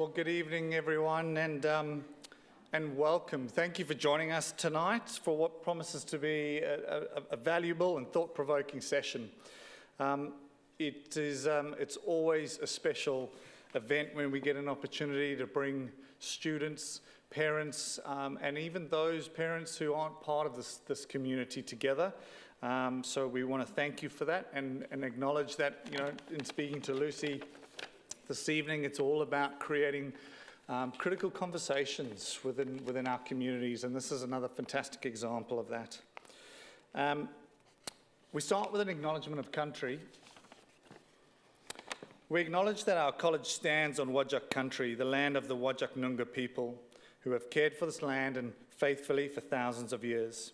Well, good evening, everyone, and welcome. Thank you for joining us tonight for what promises to be a valuable and thought-provoking session. It's always a special event when we get an opportunity to bring students, parents, and even those parents who aren't part of this community together. So we want to thank you for that and acknowledge that, you know, in speaking to Lucy this evening, it's all about creating critical conversations within our communities, and this is another fantastic example of that. We start with an acknowledgement of country. We acknowledge that our college stands on Whadjuk country, the land of the Whadjuk Noongar people, who have cared for this land and faithfully for thousands of years.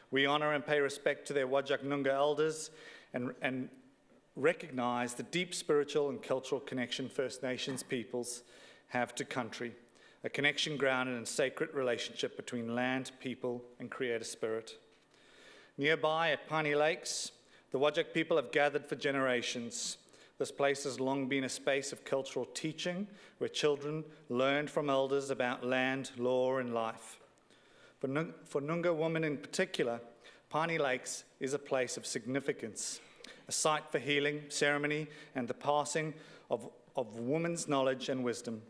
We honour and pay respect to their Whadjuk Noongar elders and recognise the deep spiritual and cultural connection First Nations peoples have to country, a connection grounded in sacred relationship between land, people and Creator Spirit. Nearby at Piney Lakes, the Whadjuk people have gathered for generations. This place has long been a space of cultural teaching where children learned from elders about land, law and life. For Noongar women in particular, Piney Lakes is a place of significance, a site for healing, ceremony, and the passing of women's knowledge and wisdom.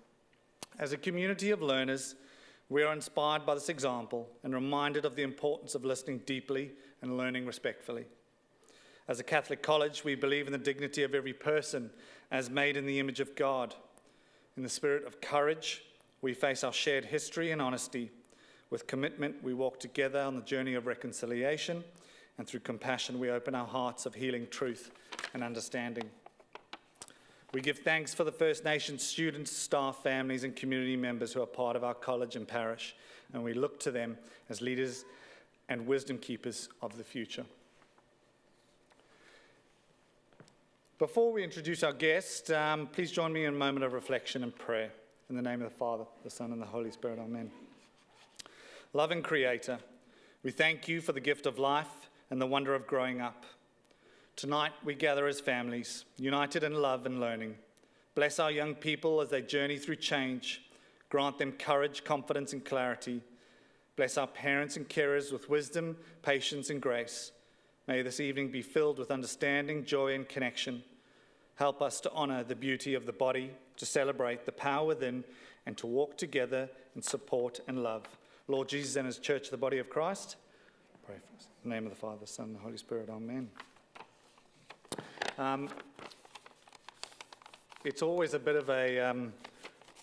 As a community of learners, we are inspired by this example and reminded of the importance of listening deeply and learning respectfully. As a Catholic college, we believe in the dignity of every person as made in the image of God. In the spirit of courage, we face our shared history and honesty. With commitment, we walk together on the journey of reconciliation, and through compassion, we open our hearts of healing truth and understanding. We give thanks for the First Nations students, staff, families and community members who are part of our college and parish, and we look to them as leaders and wisdom keepers of the future. Before we introduce our guest, please join me in a moment of reflection and prayer. In the name of the Father, the Son and the Holy Spirit, amen. Loving Creator, we thank you for the gift of life and the wonder of growing up. Tonight we gather as families, united in love and learning. Bless our young people as they journey through change. Grant them courage, confidence and clarity. Bless our parents and carers with wisdom, patience and grace. May this evening be filled with understanding, joy and connection. Help us to honour the beauty of the body, to celebrate the power within and to walk together in support and love. Lord Jesus and His Church, the body of Christ, pray for us. In the name of the Father, the Son and the Holy Spirit, amen. It's always a bit of a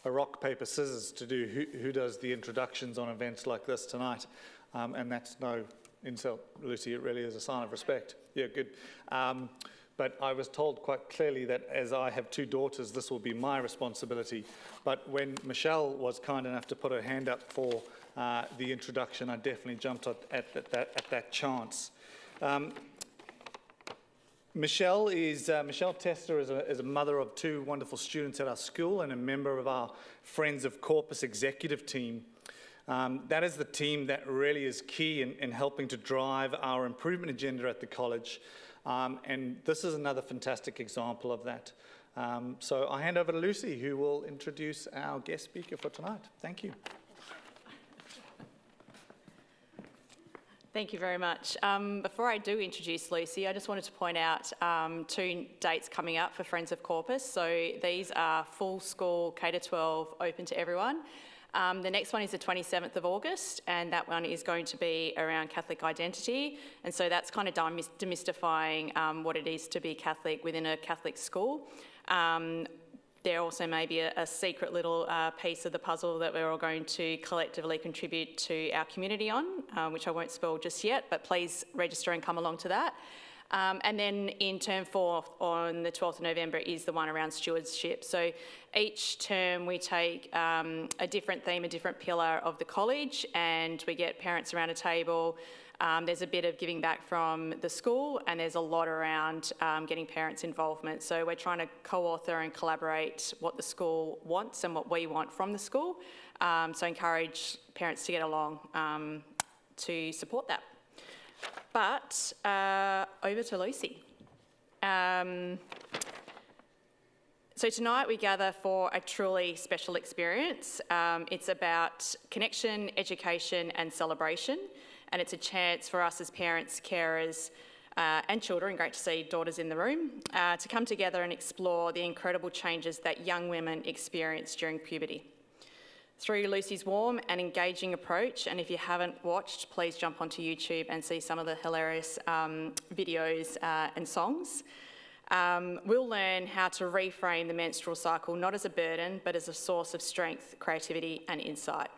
rock, paper, scissors to do who does the introductions on events like this tonight. And that's no insult, Lucy, it really is a sign of respect. Yeah, good. But I was told quite clearly that as I have two daughters, this will be my responsibility. But when Michelle was kind enough to put her hand up for the introduction, I definitely jumped at that chance. Michelle Tester is a mother of two wonderful students at our school and a member of our Friends of Corpus executive team. That is the team that really is key in helping to drive our improvement agenda at the college. And this is another fantastic example of that. So I hand over to Lucy, who will introduce our guest speaker for tonight. Thank you. Thank you very much. Before I do introduce Lucy, I just wanted to point out two dates coming up for Friends of Corpus. So these are full school K-12 open to everyone. The next one is the 27th of August, and that one is going to be around Catholic identity. And so that's kind of demystifying what it is to be Catholic within a Catholic school. There also may be a secret little piece of the puzzle that we're all going to collectively contribute to our community on, which I won't spoil just yet, but please register and come along to that. And then in term 4 on the 12th of November is the one around stewardship. So each term we take a different theme, a different pillar of the college, and we get parents around a table. There's a bit of giving back from the school, and there's a lot around getting parents' involvement. So we're trying to co-author and collaborate what the school wants and what we want from the school. So encourage parents to get along to support that. But over to Lucy. So tonight we gather for a truly special experience. It's about connection, education and celebration, and it's a chance for us as parents, carers and children, great to see daughters in the room, to come together and explore the incredible changes that young women experience during puberty. Through Lucy's warm and engaging approach, and if you haven't watched, please jump onto YouTube and see some of the hilarious videos and songs. We'll learn how to reframe the menstrual cycle not as a burden, but as a source of strength, creativity and insight.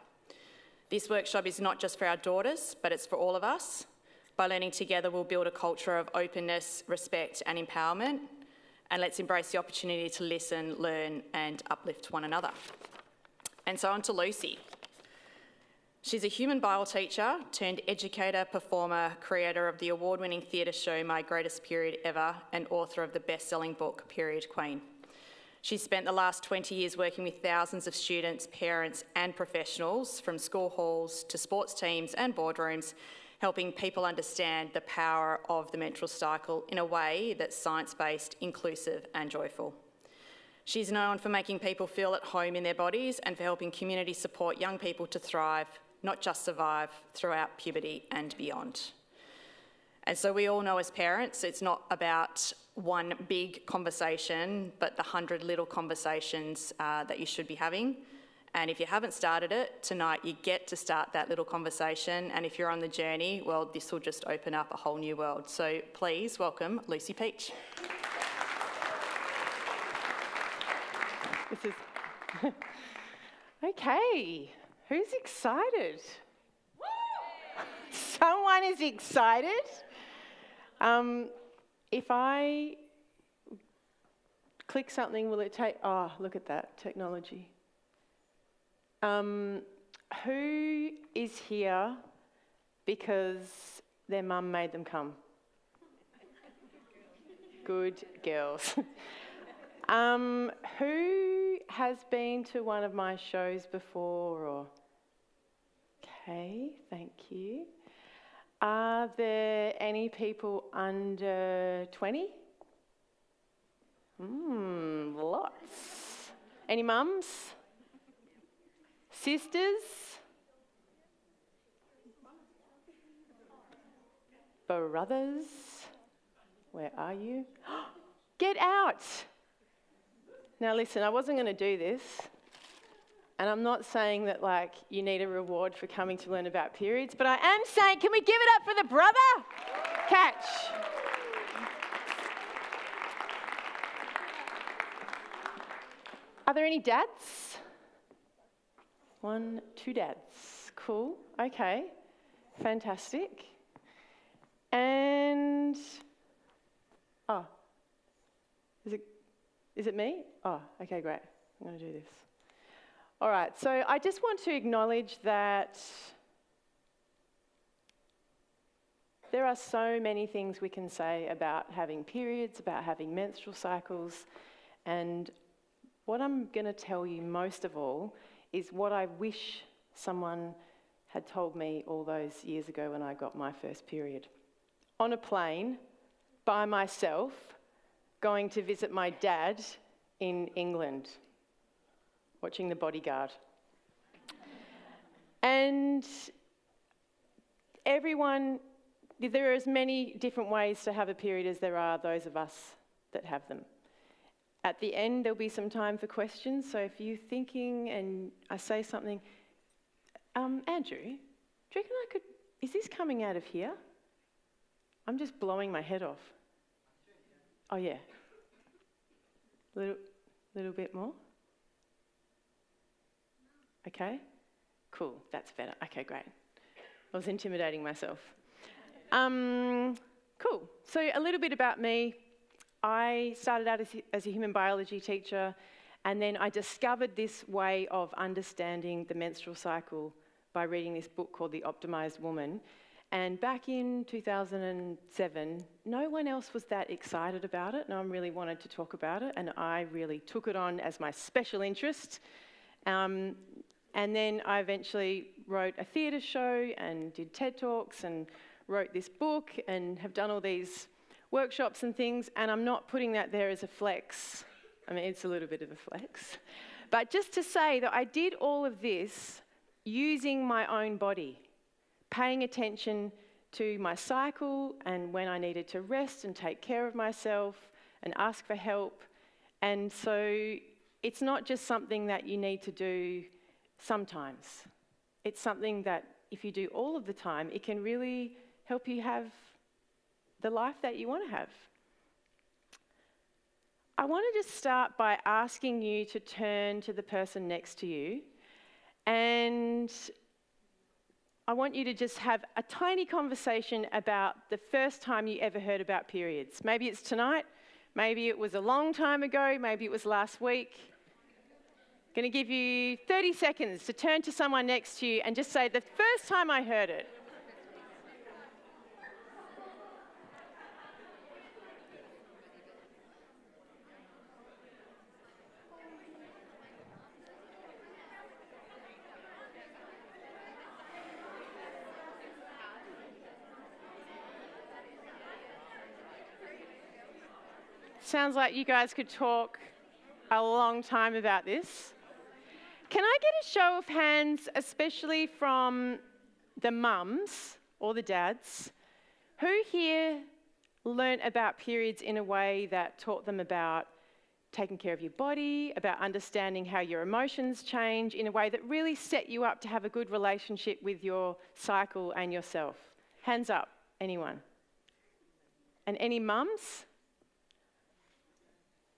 This workshop is not just for our daughters, but it's for all of us. By learning together, we'll build a culture of openness, respect and empowerment, and let's embrace the opportunity to listen, learn and uplift one another. And so on to Lucy. She's a human bio teacher turned educator, performer, creator of the award-winning theatre show My Greatest Period Ever, and author of the best-selling book Period Queen. She's spent the last 20 years working with thousands of students, parents and professionals from school halls to sports teams and boardrooms, helping people understand the power of the menstrual cycle in a way that's science-based, inclusive and joyful. She's known for making people feel at home in their bodies and for helping community support young people to thrive, not just survive, throughout puberty and beyond. And so we all know as parents, it's not about one big conversation, but the 100 little conversations that you should be having. And if you haven't started it, tonight you get to start that little conversation. And if you're on the journey, well, this will just open up a whole new world. So please welcome Lucy Peach. This is okay. Who's excited? Someone is excited. If I click something, will it take? Oh, look at that technology. Who is here because their mum made them come? Good girls. Who has been to one of my shows before? Or okay, thank you. Are there any people under 20? Lots. Any mums? Sisters? Brothers? Where are you? Get out! Now listen, I wasn't going to do this, and I'm not saying that like you need a reward for coming to learn about periods, but I am saying, can we give it up for the brother? Catch. Are there any dads? 1, 2 dads. Cool. Okay. Fantastic. And is it me? Oh, okay, great. I'm going to do this. All right, so I just want to acknowledge that there are so many things we can say about having periods, about having menstrual cycles, and what I'm going to tell you most of all is what I wish someone had told me all those years ago when I got my first period. On a plane, by myself, going to visit my dad in England, watching The Bodyguard. And everyone, there are as many different ways to have a period as there are those of us that have them. At the end, there'll be some time for questions, so if you're thinking and I say something, Andrew, do you reckon I could, is this coming out of here? I'm just blowing my head off. Oh yeah. Little bit more. Okay. Cool, that's better. Okay, great. I was intimidating myself. Cool. So a little bit about me. I started out as a human biology teacher, and then I discovered this way of understanding the menstrual cycle by reading this book called The Optimized Woman. And back in 2007, no one else was that excited about it. No one really wanted to talk about it, and I really took it on as my special interest. And then I eventually wrote a theatre show and did TED Talks and wrote this book and have done all these workshops and things, and I'm not putting that there as a flex. I mean, it's a little bit of a flex. But just to say that I did all of this using my own body, paying attention to my cycle and when I needed to rest and take care of myself and ask for help. And so it's not just something that you need to do sometimes. It's something that if you do all of the time, it can really help you have the life that you want to have. I want to just start by asking you to turn to the person next to you, and I want you to just have a tiny conversation about the first time you ever heard about periods. Maybe it's tonight, maybe it was a long time ago, maybe it was last week. I'm going to give you 30 seconds to turn to someone next to you and just say, the first time I heard it. Sounds like you guys could talk a long time about this. Can I get a show of hands, especially from the mums or the dads, who here learnt about periods in a way that taught them about taking care of your body, about understanding how your emotions change in a way that really set you up to have a good relationship with your cycle and yourself? Hands up, anyone? And any mums?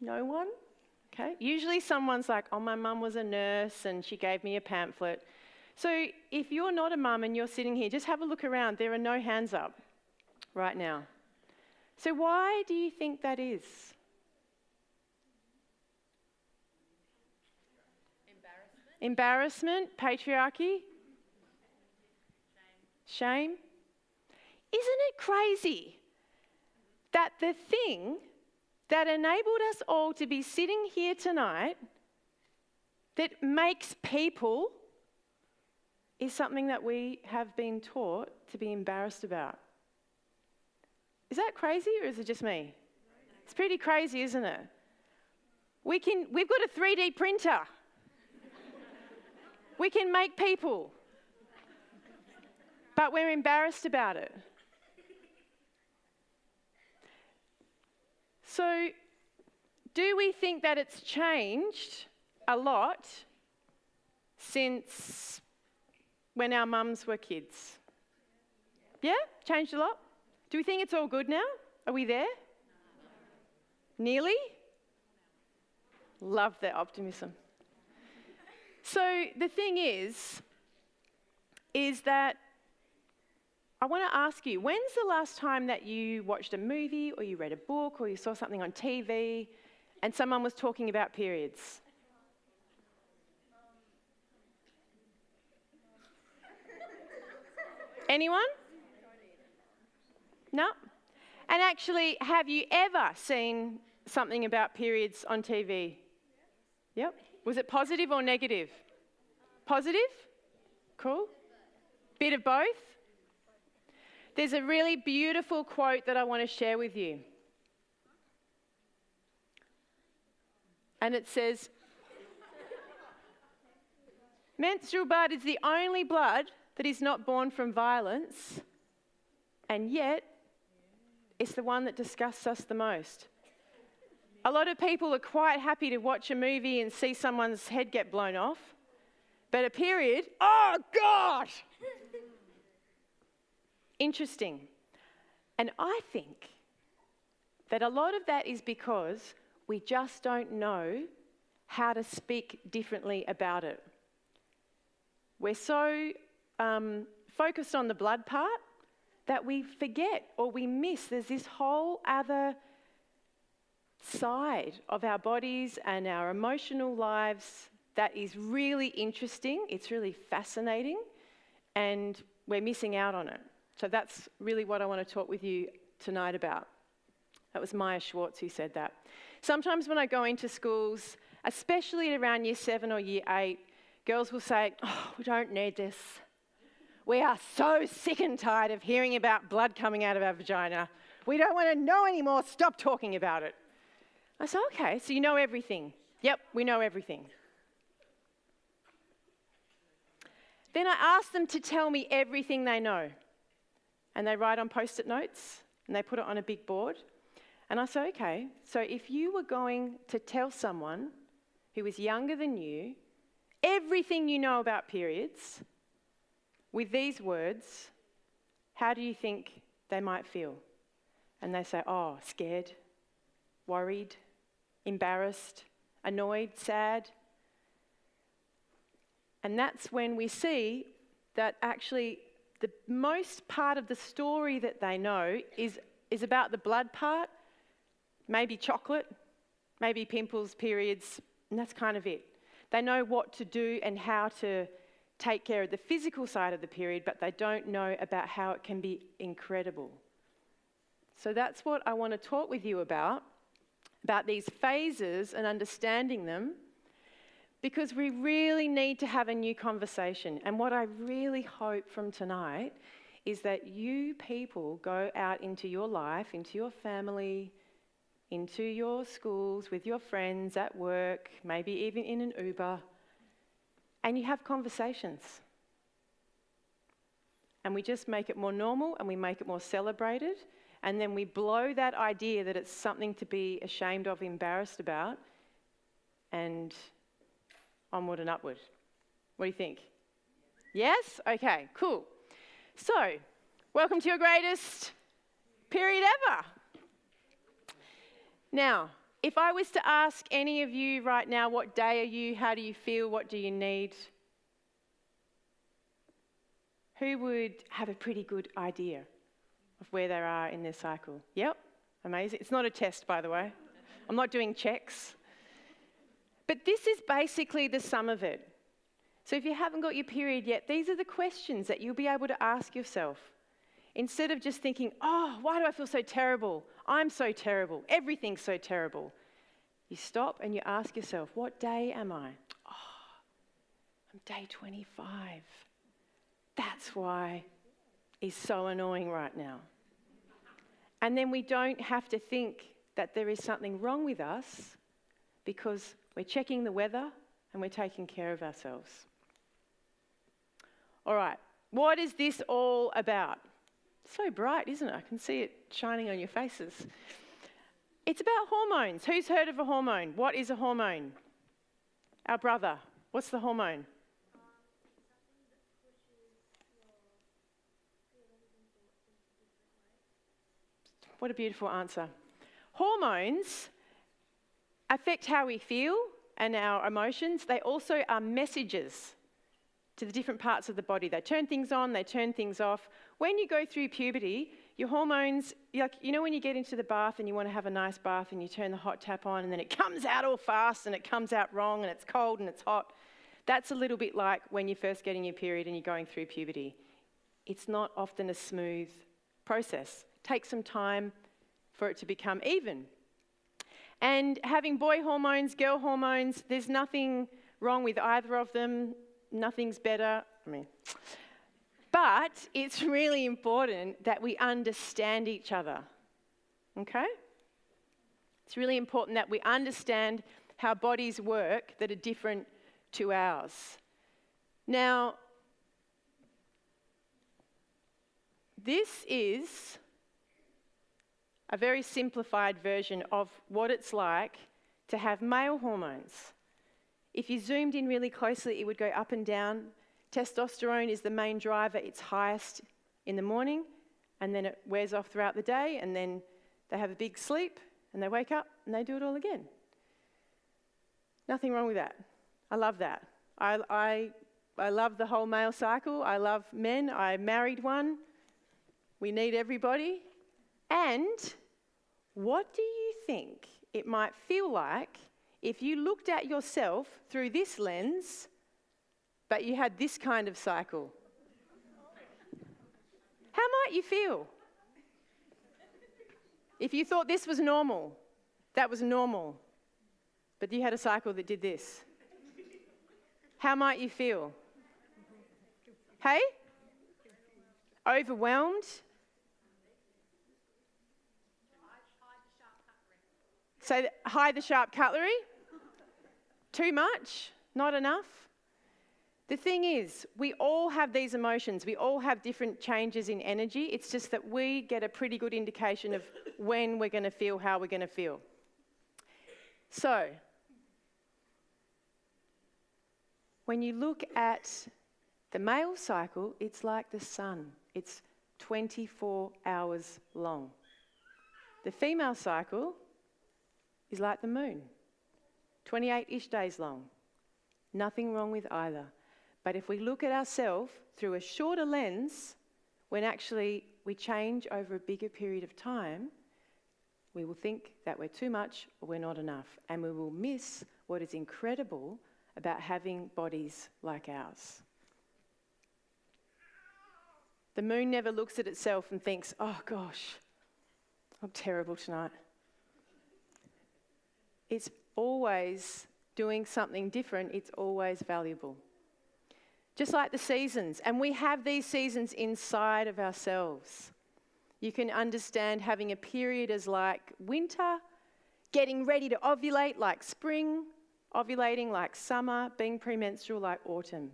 No one? Okay. Usually someone's like, oh, my mum was a nurse and she gave me a pamphlet. So if you're not a mum and you're sitting here, just have a look around. There are no hands up right now. So why do you think that is? Embarrassment, patriarchy, shame. Isn't it crazy that the thing that enabled us all to be sitting here tonight, that makes people, is something that we have been taught to be embarrassed about? Is that crazy, or is it just me? It's pretty crazy, isn't it? We've got a 3D printer. We can make people, but we're embarrassed about it. So, do we think that it's changed a lot since when our mums were kids? Yeah? Changed a lot? Do we think it's all good now? Are we there? Nearly? Love that optimism. So, the thing is that I want to ask you, when's the last time that you watched a movie or you read a book or you saw something on TV and someone was talking about periods? Anyone? No? And actually, have you ever seen something about periods on TV? Yep. Was it positive or negative? Positive? Cool. Bit of both? There's a really beautiful quote that I want to share with you. And it says, menstrual blood is the only blood that is not born from violence, and yet it's the one that disgusts us the most. A lot of people are quite happy to watch a movie and see someone's head get blown off, but a period, oh God! Interesting. And I think that a lot of that is because we just don't know how to speak differently about it. We're so focused on the blood part that we forget or we miss there's this whole other side of our bodies and our emotional lives that is really interesting, it's really fascinating, and we're missing out on it. So that's really what I want to talk with you tonight about. That was Maya Schwartz who said that. Sometimes when I go into schools, especially around year 7 or year 8, girls will say, oh, we don't need this. We are so sick and tired of hearing about blood coming out of our vagina. We don't want to know anymore. Stop talking about it. I said, okay, so you know everything. Yep, we know everything. Then I asked them to tell me everything they know. And they write on Post-it notes and they put it on a big board. And I said, okay, so if you were going to tell someone who was younger than you everything you know about periods with these words, how do you think they might feel? And they say, oh, scared, worried, embarrassed, annoyed, sad. And that's when we see that actually the most part of the story that they know is about the blood part, maybe chocolate, maybe pimples, periods, and that's kind of it. They know what to do and how to take care of the physical side of the period, but they don't know about how it can be incredible. So that's what I want to talk with you about these phases and understanding them, because we really need to have a new conversation. And what I really hope from tonight is that you people go out into your life, into your family, into your schools, with your friends, at work, maybe even in an Uber, and you have conversations. And we just make it more normal and we make it more celebrated, and then we blow that idea that it's something to be ashamed of, embarrassed about, and onward and upward. What do you think? Yes? Okay, cool. So, welcome to your greatest period ever. Now, if I was to ask any of you right now, what day are you? How do you feel? What do you need? Who would have a pretty good idea of where they are in their cycle? Yep, amazing. It's not a test, by the way. I'm not doing checks. But this is basically the sum of it. So if you haven't got your period yet, these are the questions that you'll be able to ask yourself. Instead of just thinking, oh, why do I feel so terrible? I'm so terrible. Everything's so terrible. You stop and you ask yourself, what day am I? Oh, I'm day 25. That's why it's so annoying right now. And then we don't have to think that there is something wrong with us, because we're checking the weather and we're taking care of ourselves. All right, what is this all about? So bright, isn't it? I can see it shining on your faces. It's about hormones. Who's heard of a hormone? What is a hormone? Our brother. What's the hormone? What a beautiful answer. Hormones affect how we feel and our emotions. They also are messages to the different parts of the body. They turn things on, they turn things off. When you go through puberty, your hormones, like, you know when you get into the bath and you want to have a nice bath and you turn the hot tap on and then it comes out all fast and it comes out wrong and it's cold and it's hot? That's a little bit like when you're first getting your period and you're going through puberty. It's not often a smooth process. It takes some time for it to become even. And having boy hormones, girl hormones, there's nothing wrong with either of them. Nothing's better. But it's really important that we understand each other. Okay? It's really important that we understand how bodies work that are different to ours. Now, this is a very simplified version of what it's like to have male hormones. If you zoomed in really closely, it would go up and down. Testosterone is the main driver. It's highest in the morning, and then it wears off throughout the day, and then they have a big sleep, and they wake up, and they do it all again. Nothing wrong with that. I love that. I love the whole male cycle. I love men. I married one. We need everybody. And what do you think it might feel like if you looked at yourself through this lens, but you had this kind of cycle? How might you feel? If you thought this was normal, that was normal, but you had a cycle that did this. How might you feel? Hey? Overwhelmed? So hide the sharp cutlery. Too much? Not enough? The thing is, we all have these emotions. We all have different changes in energy. It's just that we get a pretty good indication of when we're going to feel how we're going to feel. So, when you look at the male cycle, it's like the sun. It's 24 hours long. The female cycle is like the moon, 28-ish days long. Nothing wrong with either. But if we look at ourselves through a shorter lens, when actually we change over a bigger period of time, we will think that we're too much or we're not enough. And we will miss what is incredible about having bodies like ours. The moon never looks at itself and thinks, oh gosh, I'm terrible tonight. It's always doing something different. It's always valuable. Just like the seasons, and we have these seasons inside of ourselves. You can understand having a period as like winter, getting ready to ovulate like spring, ovulating like summer, being premenstrual like autumn.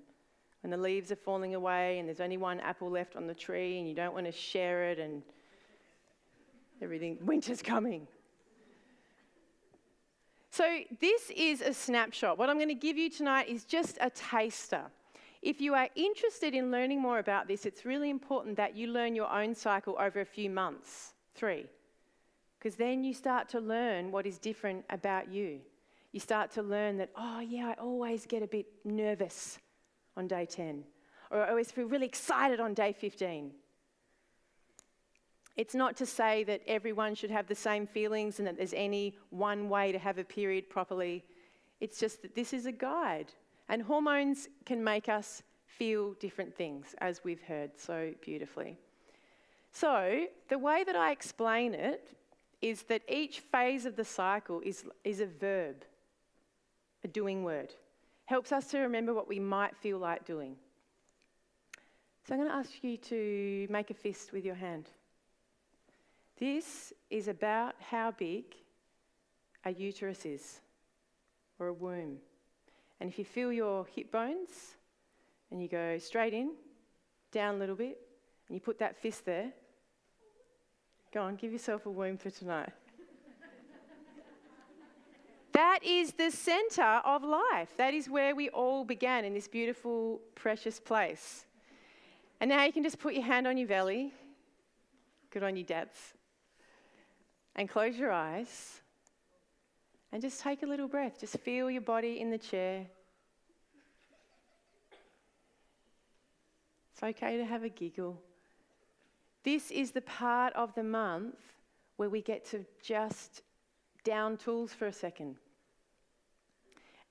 When the leaves are falling away and there's only one apple left on the tree and you don't want to share it and everything, winter's coming. So this is a snapshot. What I'm going to give you tonight is just a taster. If you are interested in learning more about this, it's really important that you learn your own cycle over a few months, 3. Because then you start to learn what is different about you. You start to learn that, oh yeah, I always get a bit nervous on day 10. Or I always feel really excited on day 15. It's not to say that everyone should have the same feelings and that there's any one way to have a period properly. It's just that this is a guide. And hormones can make us feel different things, as we've heard so beautifully. So the way that I explain it is that each phase of the cycle is a verb, a doing word. Helps us to remember what we might feel like doing. So I'm going to ask you to make a fist with your hand. This is about how big a uterus is, or a womb. And if you feel your hip bones, and you go straight in, down a little bit, and you put that fist there, go on, give yourself a womb for tonight. That is the centre of life. That is where we all began, in this beautiful, precious place. And now you can just put your hand on your belly. Good on you, dads. And close your eyes. And just take a little breath. Just feel your body in the chair. It's okay to have a giggle. This is the part of the month where we get to just down tools for a second.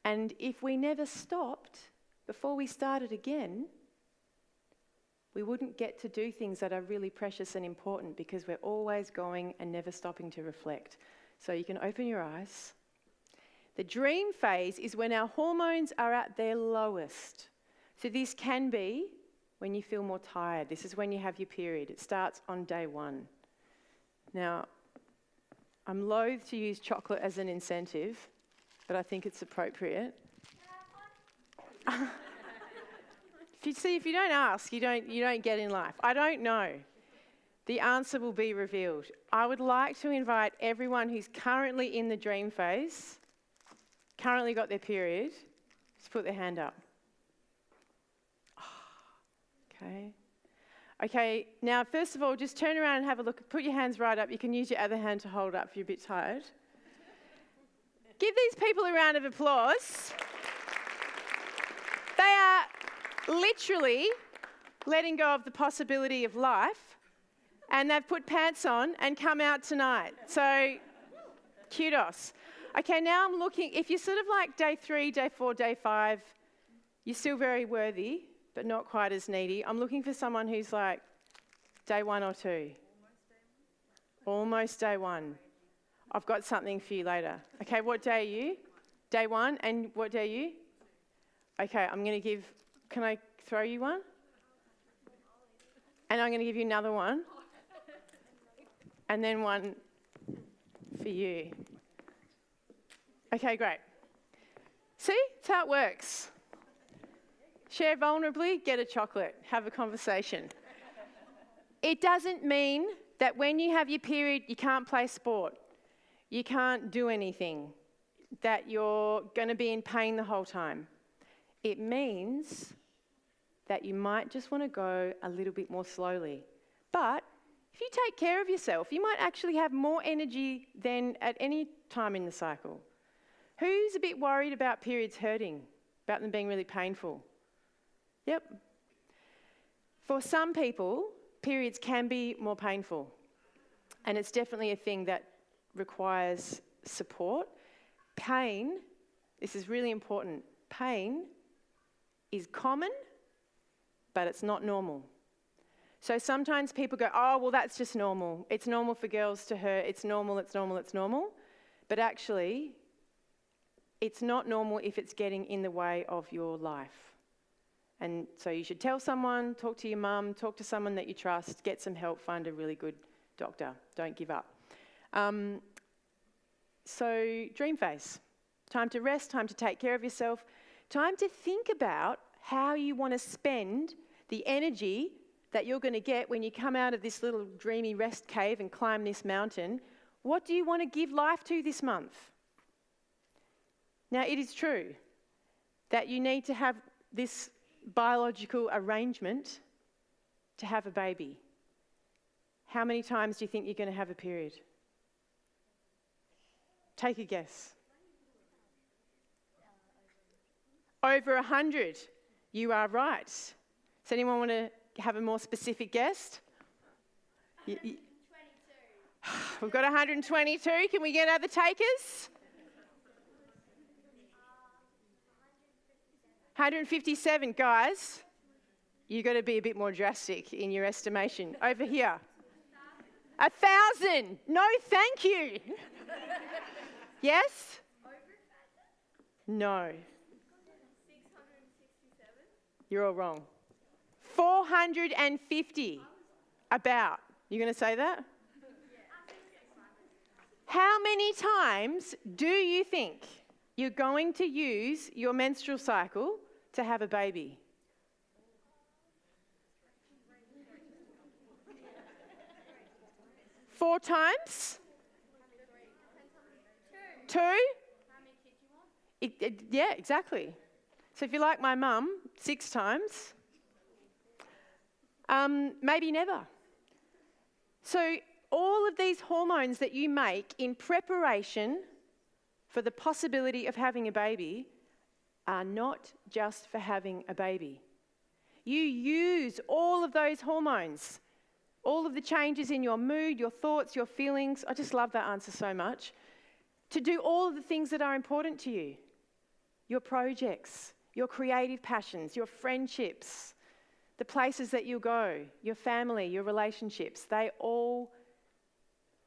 And if we never stopped before we started again, we wouldn't get to do things that are really precious and important, because we're always going and never stopping to reflect. So you can open your eyes. The dream phase is when our hormones are at their lowest. So this can be when you feel more tired. This is when you have your period. It starts on day 1. Now, I'm loath to use chocolate as an incentive, but I think it's appropriate. If you don't ask, you don't get in life. I don't know. The answer will be revealed. I would like to invite everyone who's currently in the dream phase, currently got their period, just put their hand up. Okay. Okay, now first of all, just turn around and have a look. Put your hands right up. You can use your other hand to hold up if you're a bit tired. Give these people a round of applause. They are literally letting go of the possibility of life, and they've put pants on and come out tonight. So, kudos. Okay, now I'm looking, if you're sort of like day 3, day 4, day 5, you're still very worthy, but not quite as needy. I'm looking for someone who's like day 1 or 2. Almost day 1. I've got something for you later. Okay, what day are you? Day 1, and what day are you? Okay, I'm going to give, can I throw you one? And I'm going to give you another one. And then one for you. Okay, great. See, that's how it works. Share vulnerably, get a chocolate, have a conversation. It doesn't mean that when you have your period, you can't play sport, you can't do anything, that you're going to be in pain the whole time. It means that you might just want to go a little bit more slowly. But if you take care of yourself, you might actually have more energy than at any time in the cycle. Who's a bit worried about periods hurting, about them being really painful? Yep. For some people, periods can be more painful. And it's definitely a thing that requires support. Pain, this is really important, pain is common, but it's not normal. So sometimes people go, oh, well, that's just normal. It's normal for girls to hurt. It's normal, it's normal, it's normal. But actually, it's not normal if it's getting in the way of your life. And so you should tell someone, talk to your mum, talk to someone that you trust, get some help, find a really good doctor. Don't give up. So dream phase. Time to rest, time to take care of yourself, time to think about how you want to spend the energy that you're going to get when you come out of this little dreamy rest cave and climb this mountain. What do you want to give life to this month? Now, it is true that you need to have this biological arrangement to have a baby. How many times do you think you're going to have a period? Take a guess. Over 100. You are right. Does anyone want to have a more specific guess? 122. We've got 122. Can we get other takers? 157. Guys, you've got to be a bit more drastic in your estimation. Over here. 1,000. No, thank you. Yes? No. 667. You're all wrong. 450. About. You going to say that? How many times do you think you're going to use your menstrual cycle to have a baby? Four times? Two? How many kids you want? Yeah, exactly. So if you're like my mum, 6 times. Maybe never. So all of these hormones that you make in preparation for the possibility of having a baby are not just for having a baby. You use all of those hormones, all of the changes in your mood, your thoughts, your feelings. I just love that answer so much. To do all of the things that are important to you. Your projects, your creative passions, your friendships, the places that you go, your family, your relationships. They all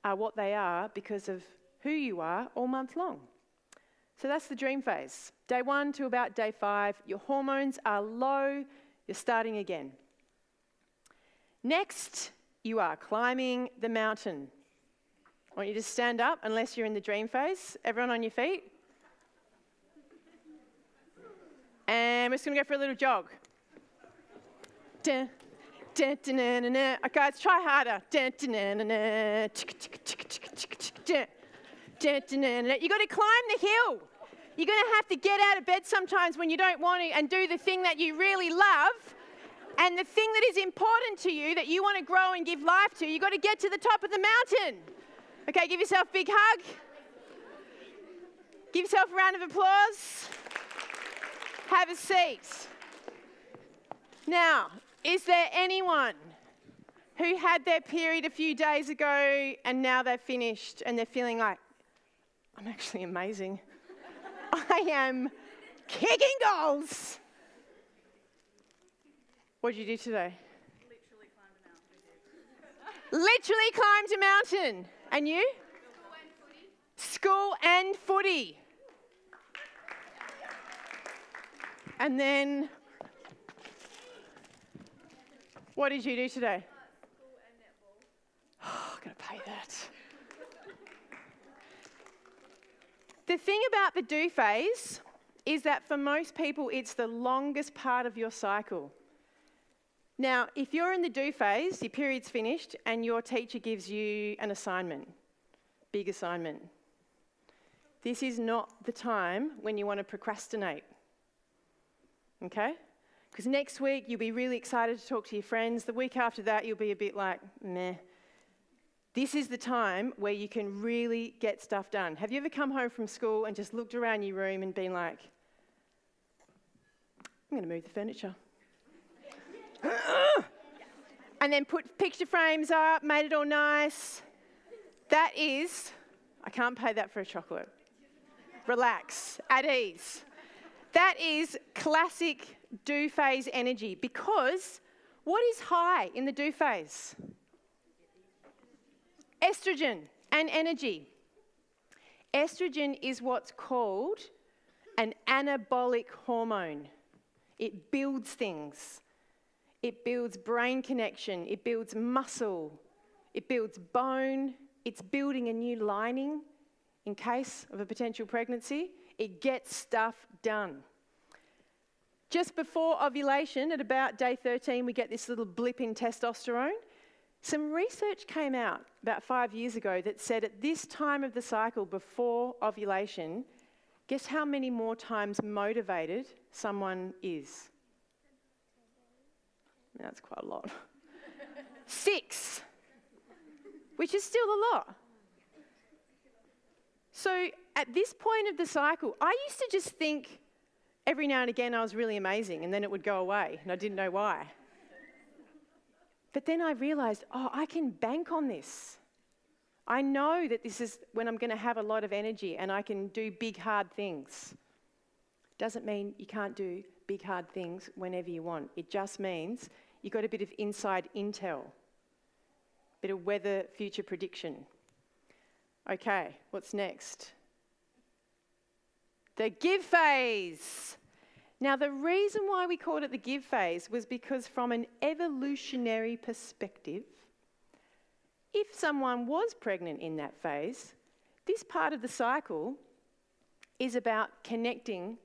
are what they are because of who you are all month long. So that's the dream phase. Day 1 to about day 5, your hormones are low, you're starting again. Next, you are climbing the mountain. I want you to stand up unless you're in the dream phase. Everyone on your feet. And we're just going to go for a little jog. Dun, dun, dun, dun, dun, dun. Okay, let's try harder. Dun, dun, dun, dun, dun. Dun, dun, dun, dun, dun. You've got to climb the hill. You're going to have to get out of bed sometimes when you don't want to and do the thing that you really love and the thing that is important to you that you want to grow and give life to. You've got to get to the top of the mountain. Okay, give yourself a big hug. Give yourself a round of applause. Have a seat. Now, is there anyone who had their period a few days ago and now they're finished and they're feeling like, I'm actually amazing. I am kicking goals. What did you do today? Literally climbed a mountain. Literally climbed a mountain. And you? School and footy. And then, what did you do today? School and netball. Oh, I'm going to pay that. The thing about the do phase is that for most people, it's the longest part of your cycle. Now, if you're in the do phase, your period's finished, and your teacher gives you an assignment, big assignment. This is not the time when you want to procrastinate, okay? Because next week, you'll be really excited to talk to your friends. The week after that, you'll be a bit like, meh. This is the time where you can really get stuff done. Have you ever come home from school and just looked around your room and been like, I'm going to move the furniture. And then put picture frames up, made it all nice. That is, I can't pay that for a chocolate. Relax, at ease. That is classic do phase energy, because what is high in the do phase? Estrogen and energy. Estrogen is what's called an anabolic hormone. It builds things. It builds brain connection. It builds muscle. It builds bone. It's building a new lining in case of a potential pregnancy. It gets stuff done. Just before ovulation, at about day 13, we get this little blip in testosterone. Some research came out about 5 years ago that said at this time of the cycle before ovulation, guess how many more times motivated someone is? That's quite a lot. 6, which is still a lot. So at this point of the cycle, I used to just think every now and again I was really amazing, and then it would go away, and I didn't know why. But then I realised, oh, I can bank on this. I know that this is when I'm going to have a lot of energy and I can do big, hard things. Doesn't mean you can't do big, hard things whenever you want. It just means you've got a bit of inside intel, a bit of weather future prediction. Okay, what's next? The give phase. Now, the reason why we called it the give phase was because from an evolutionary perspective, if someone was pregnant in that phase, this part of the cycle is about connecting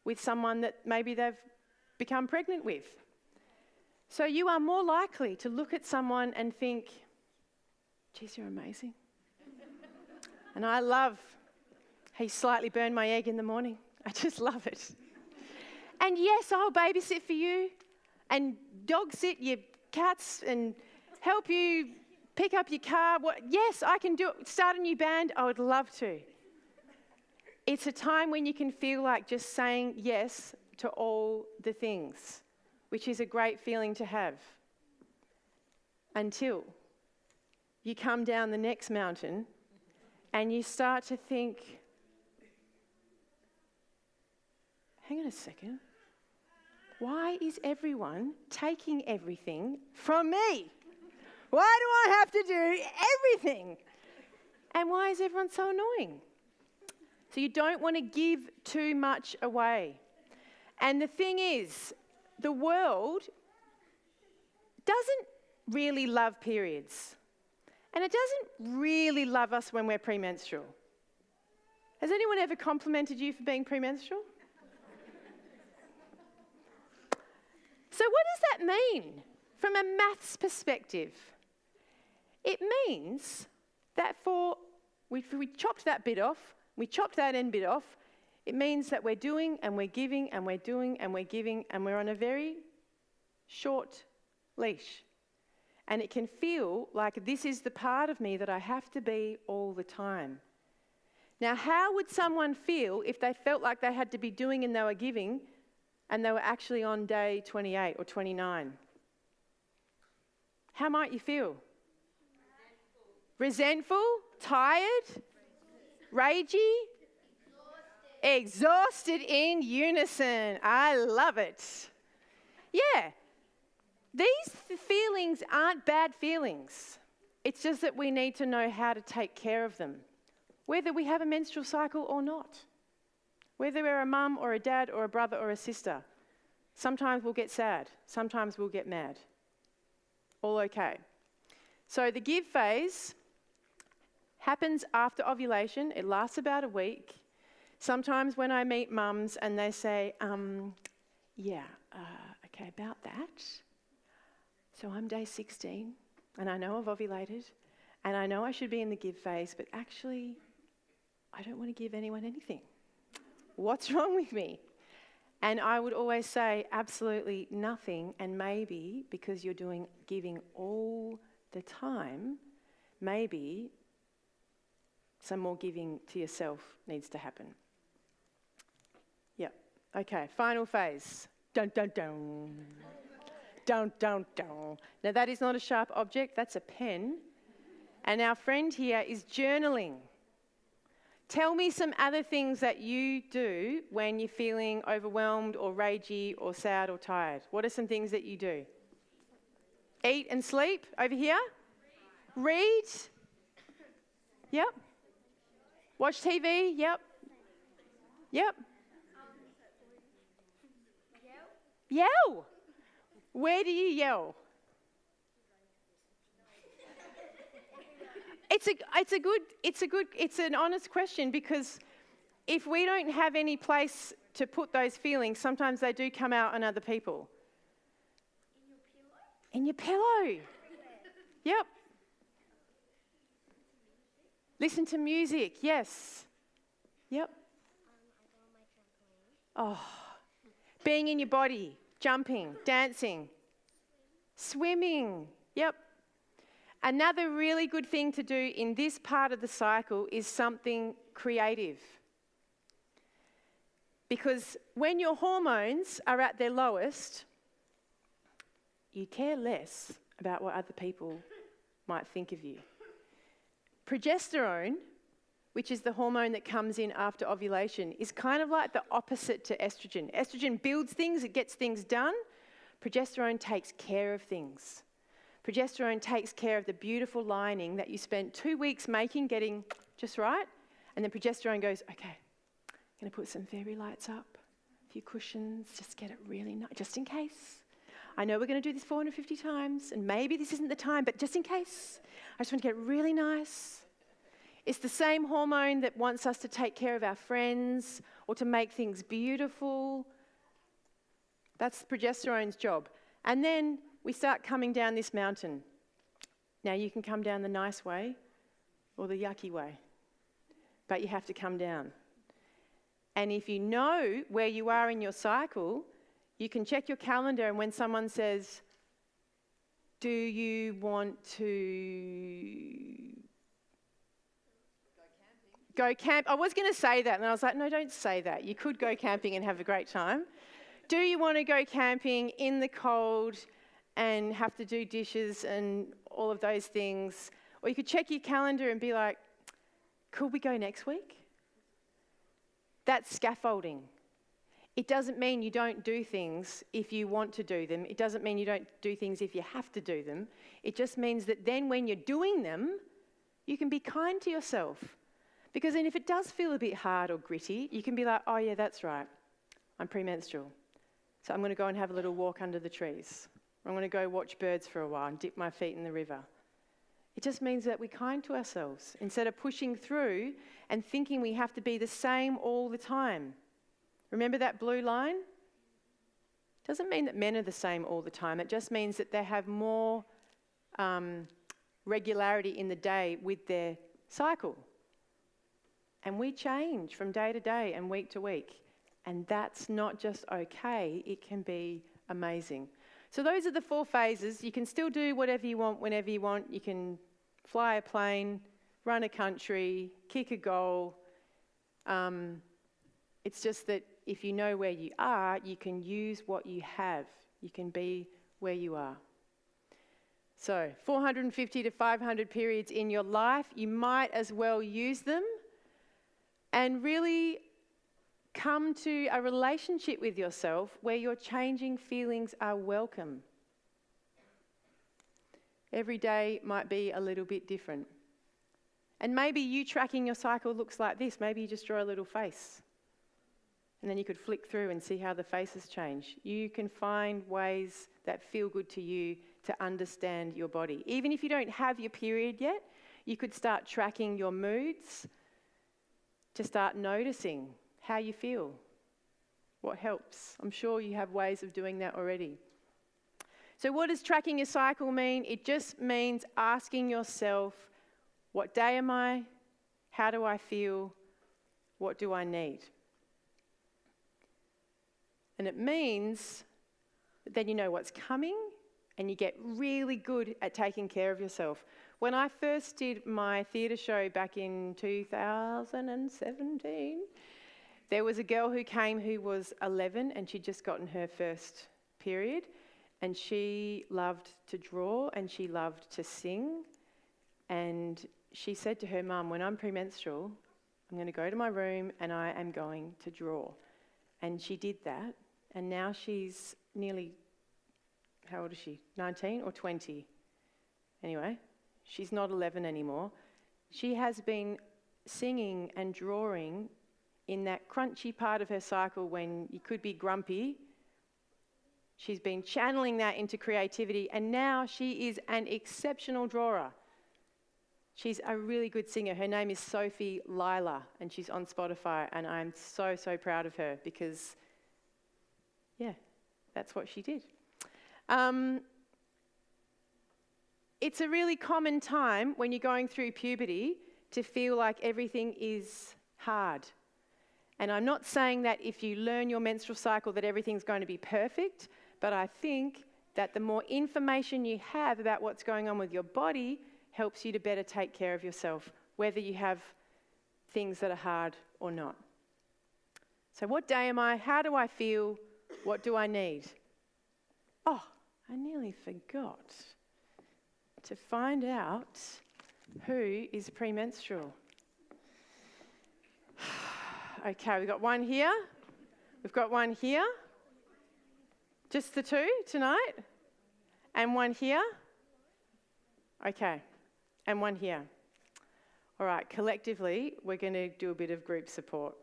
with someone that maybe they've become pregnant with. So you are more likely to look at someone and think, geez, you're amazing. And I love, he slightly burned my egg in the morning. I just love it. And yes, I'll babysit for you and dog sit your cats and help you pick up your car. Yes, I can do it. Start a new band. I would love to. It's a time when you can feel like just saying yes to all the things, which is a great feeling to have. Until you come down the next mountain and you start to think, hang on a second. Why is everyone taking everything from me? Why do I have to do everything? And why is everyone so annoying? So you don't want to give too much away. And the thing is, the world doesn't really love periods. And it doesn't really love us when we're premenstrual. Has anyone ever complimented you for being premenstrual? So what does that mean from a maths perspective? It means that if we chopped that bit off, we chopped that end bit off, it means that we're doing and we're giving and we're doing and we're giving and we're on a very short leash. And it can feel like this is the part of me that I have to be all the time. Now, how would someone feel if they felt like they had to be doing and they were giving and they were actually on day 28 or 29? How might you feel? Resentful? Tired? Ragey? Exhausted in unison. I love it. Yeah. These feelings aren't bad feelings. It's just that we need to know how to take care of them, whether we have a menstrual cycle or not. Whether we're a mum or a dad or a brother or a sister. Sometimes we'll get sad. Sometimes we'll get mad. All okay. So the give phase, Happens after ovulation. It lasts about a week. Sometimes when I meet mums and they say, okay, about that. So I'm day 16 and I know I've ovulated and I know I should be in the give phase, but actually I don't want to give anyone anything. What's wrong with me? And I would always say absolutely nothing, and maybe because you're giving all the time, maybe some more giving to yourself needs to happen. Yep. Okay, final phase. Dun, dun, dun. Dun, dun, dun. Now that is not a sharp object, that's a pen. And our friend here is journaling. Tell me some other things that you do when you're feeling overwhelmed or ragey or sad or tired. What are some things that you do? Eat and sleep over here? Read? Yep. Watch TV? Yep. Yep. Yell. Where do you yell? It's an honest question, because if we don't have any place to put those feelings, sometimes they do come out on other people. In your pillow. Yep. Listen to music, yes. Yep. Oh, being in your body, jumping, dancing, swimming, yep. Another really good thing to do in this part of the cycle is something creative. Because when your hormones are at their lowest, you care less about what other people might think of you. Progesterone, which is the hormone that comes in after ovulation, is kind of like the opposite to estrogen. Estrogen builds things, it gets things done. Progesterone takes care of things. Progesterone takes care of the beautiful lining that you spent 2 weeks making, getting just right. And then progesterone goes, okay, I'm going to put some fairy lights up, a few cushions, just get it really nice, just in case. I know we're going to do this 450 times, and maybe this isn't the time, but just in case, I just want to get it really nice. It's the same hormone that wants us to take care of our friends or to make things beautiful. That's progesterone's job. And then we start coming down this mountain. Now you can come down the nice way or the yucky way, but you have to come down. And if you know where you are in your cycle, you can check your calendar, and when someone says, do you want to go camp? I was going to say that, and I was like, no, don't say that. You could go camping and have a great time. Do you want to go camping in the cold and have to do dishes and all of those things? Or you could check your calendar and be like, could we go next week? That's scaffolding. It doesn't mean you don't do things if you want to do them. It doesn't mean you don't do things if you have to do them. It just means that then when you're doing them, you can be kind to yourself. Because then if it does feel a bit hard or gritty, you can be like, oh yeah, that's right. I'm premenstrual. So I'm going to go and have a little walk under the trees. I'm going to go watch birds for a while and dip my feet in the river. It just means that we're kind to ourselves instead of pushing through and thinking we have to be the same all the time. Remember that blue line? Doesn't mean that men are the same all the time. It just means that they have more regularity in the day with their cycle. And we change from day to day and week to week. And that's not just okay, it can be amazing. So those are the 4 phases. You can still do whatever you want, whenever you want. You can fly a plane, run a country, kick a goal. It's just that if you know where you are, you can use what you have. You can be where you are. So 450 to 500 periods in your life, you might as well use them and really come to a relationship with yourself where your changing feelings are welcome. Every day might be a little bit different. And maybe you tracking your cycle looks like this. Maybe you just draw a little face. And then you could flick through and see how the faces change. You can find ways that feel good to you to understand your body. Even if you don't have your period yet, You could start tracking your moods to start noticing how you feel, what helps. I'm sure you have ways of doing that already. So what does tracking your cycle mean? It just means asking yourself, what day am I? How do I feel? What do I need? And it means that then you know what's coming and you get really good at taking care of yourself. When I first did my theatre show back in 2017, there was a girl who came who was 11 and she'd just gotten her first period, and she loved to draw and she loved to sing. And she said to her mum, when I'm premenstrual, I'm going to go to my room and I am going to draw. And she did that, and now she's nearly, how old is she? 19 or 20? Anyway, she's not 11 anymore. She has been singing and drawing in that crunchy part of her cycle when you could be grumpy. She's been channeling that into creativity, and now she is an exceptional drawer. She's a really good singer. Her name is Sophie Lila, and she's on Spotify, and I'm so, so proud of her because, yeah, that's what she did. It's a really common time when you're going through puberty to feel like everything is hard. And I'm not saying that if you learn your menstrual cycle that everything's going to be perfect, but I think that the more information you have about what's going on with your body helps you to better take care of yourself, whether you have things that are hard or not. So what day am I? How do I feel? What do I need? Oh, I nearly forgot to find out who is premenstrual. Okay, we've got one here. We've got one here. Just the two tonight? And one here? Okay, and one here. All right, collectively, we're going to do a bit of group support.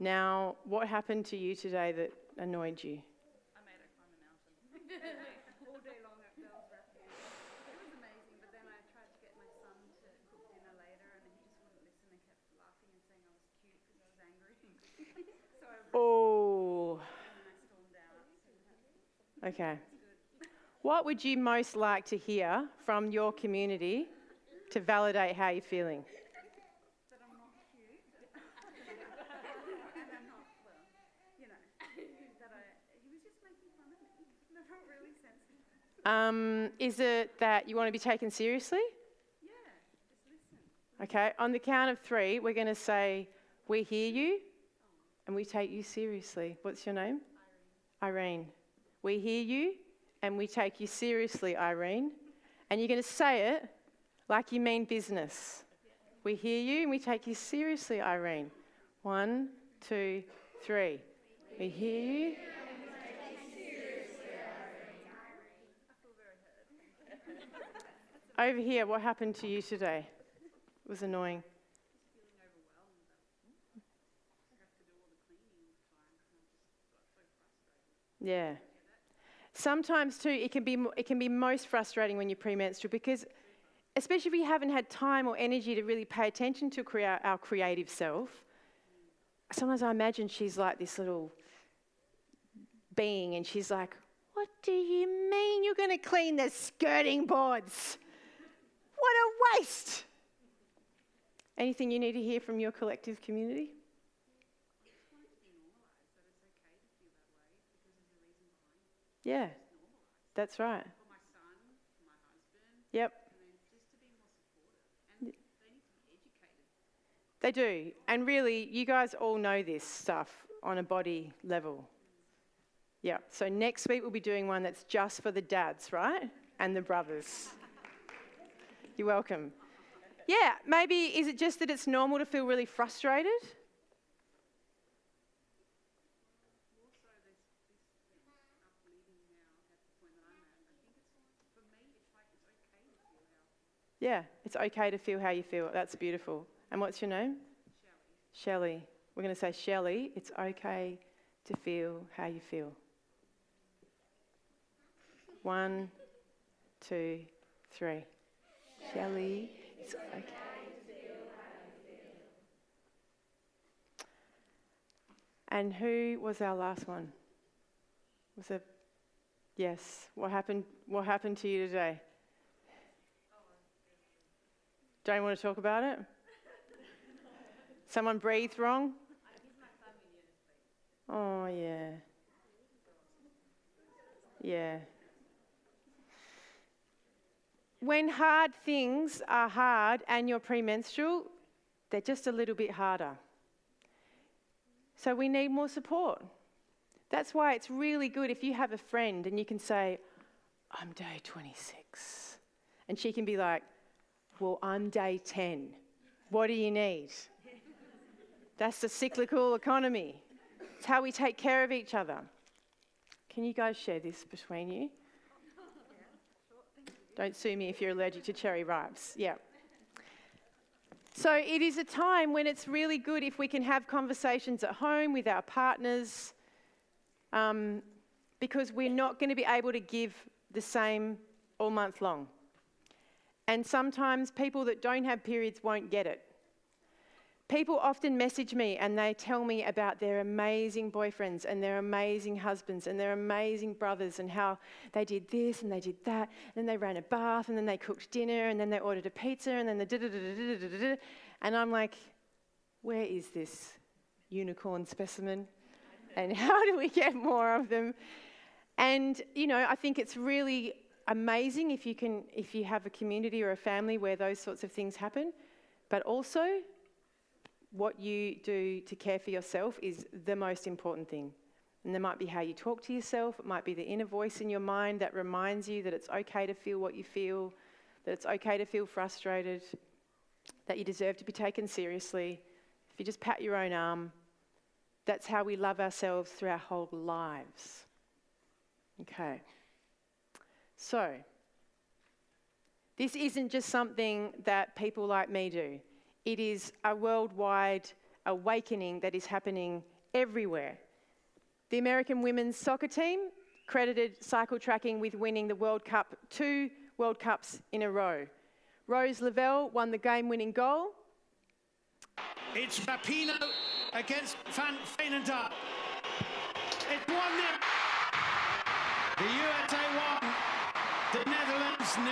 Now, what happened to you today that annoyed you? I made her climb a mountain. All day long at Bell's Refuge. It was amazing, but then I tried to get my son to cook dinner later, and he just wouldn't listen and kept laughing and saying I was cute because I was angry. So I Oh, and I stormed out. okay. What would you most like to hear from your community to validate how you're feeling? That I'm not cute. And I'm not, well, you know, that he was just making fun of me. They're not really sensitive. Is it that you want to be taken seriously? Yeah, just listen. Okay, on the count of 3, we're going to say, we hear you and we take you seriously. What's your name? Irene. We hear you and we take you seriously, Irene. And you're going to say it like you mean business. We hear you and we take you seriously, Irene. 1, 2, 3. We hear you. I feel very heard. Over here, what happened to you today? It was annoying. Feeling overwhelmed. I have to do all the cleaning all the time, and I just got so frustrated. Yeah. Sometimes too, it can be most frustrating when you're premenstrual because, especially if you haven't had time or energy to really pay attention to our creative self. Sometimes I imagine she's like this little being, and she's like, "What do you mean you're going to clean the skirting boards? What a waste!" Anything you need to hear from your collective community? Yeah, that's right. For my son, for my husband, Yep. and then just to be more supportive. And they need to be educated. They do. And really, you guys all know this stuff on a body level. Yeah. So next week we'll be doing one that's just for the dads, right? And the brothers. You're welcome. Yeah, maybe is it just that it's normal to feel really frustrated? Also, this up leading now at the point that I'm at. I think it's, for me, it's like it's okay to feel how. Yeah, it's okay to feel how you feel. That's beautiful. And what's your name? Shelley. We're going to say, Shelley, it's okay to feel how you feel. 1, 2, 3. Shelley, It's okay. And who was our last one? Was it? Yes. What happened to you today? Don't you want to talk about it? Someone breathed wrong? Oh, yeah. Yeah. When hard things are hard and you're premenstrual, they're just a little bit harder. So we need more support. That's why it's really good if you have a friend and you can say, I'm day 26. And she can be like, well, I'm day 10. What do you need? That's the cyclical economy. It's how we take care of each other. Can you guys share this between you? Don't sue me if you're allergic to cherry ripes. Yeah. So it is a time when it's really good if we can have conversations at home with our partners, because we're not going to be able to give the same all month long. And sometimes people that don't have periods won't get it. People often message me and they tell me about their amazing boyfriends and their amazing husbands and their amazing brothers and how they did this and they did that, and then they ran a bath and then they cooked dinner and then they ordered a pizza and then they da-da-da-da-da-da-da. And I'm like, where is this unicorn specimen? And how do we get more of them? And, you know, I think it's really amazing if you have a community or a family where those sorts of things happen. But also, what you do to care for yourself is the most important thing. And there might be how you talk to yourself. It might be the inner voice in your mind that reminds you that it's okay to feel what you feel, that it's okay to feel frustrated, that you deserve to be taken seriously. If you just pat your own arm, that's how we love ourselves through our whole lives. Okay. So, this isn't just something that people like me do. It is a worldwide awakening that is happening everywhere. The American women's soccer team credited cycle tracking with winning the World Cup 2 World Cups in a row. Rose Lavelle won the game-winning goal. It's Rapinoe against Van Veenendaal. It's 1-0. The USA 1, the Netherlands 0.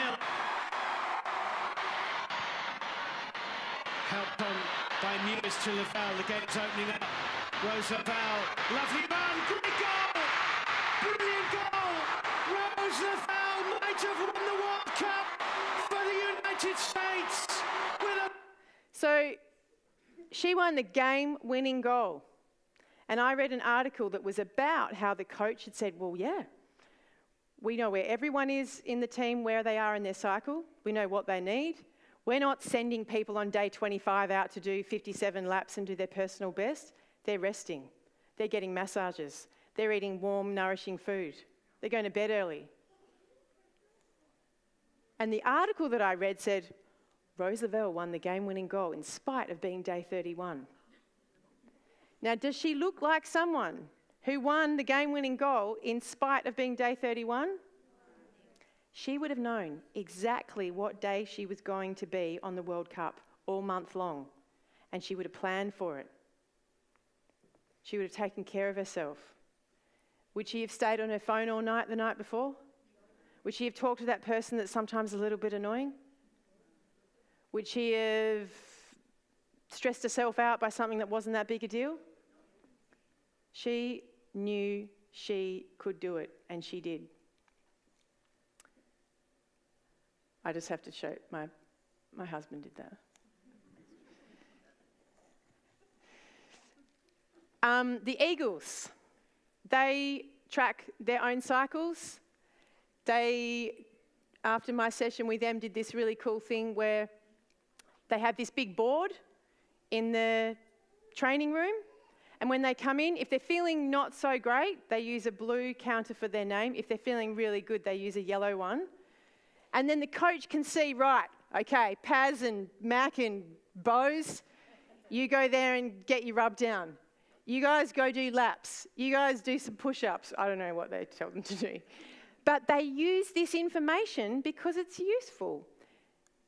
Helped on by Mewis to Lavelle. The game's opening up. Rose Lavelle, lovely run, great goal! Brilliant goal! Rose Lavelle might have won the World Cup for the United States with a... So she won the game-winning goal. And I read an article that was about how the coach had said, well, yeah, we know where everyone is in the team, where they are in their cycle. We know what they need. We're not sending people on day 25 out to do 57 laps and do their personal best. They're resting. They're getting massages. They're eating warm, nourishing food. They're going to bed early. And the article that I read said, Rose Lavelle won the game-winning goal in spite of being day 31. Now, does she look like someone who won the game-winning goal in spite of being day 31? She would have known exactly what day she was going to be on the World Cup all month long, and she would have planned for it. She would have taken care of herself. Would she have stayed on her phone all night the night before? Would she have talked to that person that's sometimes a little bit annoying? Would she have stressed herself out by something that wasn't that big a deal? She knew she could do it, and she did. I just have to show my husband did that. The eagles, they track their own cycles. They, after my session with them, did this really cool thing where they have this big board in the training room. And when they come in, if they're feeling not so great, they use a blue counter for their name. If they're feeling really good, they use a yellow one. And then the coach can see, right, okay, Paz and Mac and Bose, you go there and get your rub down. You guys go do laps. You guys do some push-ups. I don't know what they tell them to do. But they use this information because it's useful.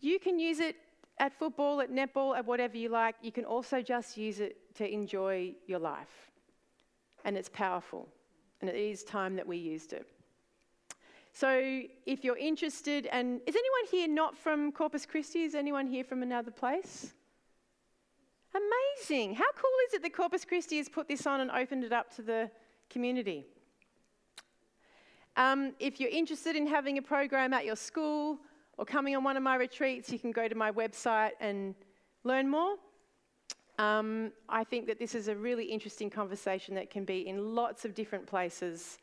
You can use it at football, at netball, at whatever you like. You can also just use it to enjoy your life. And it's powerful. And it is time that we used it. So if you're interested, and is anyone here not from Corpus Christi? Is anyone here from another place? Amazing. How cool is it that Corpus Christi has put this on and opened it up to the community? If you're interested in having a program at your school or coming on one of my retreats, you can go to my website and learn more. I think that this is a really interesting conversation that can be in lots of different places.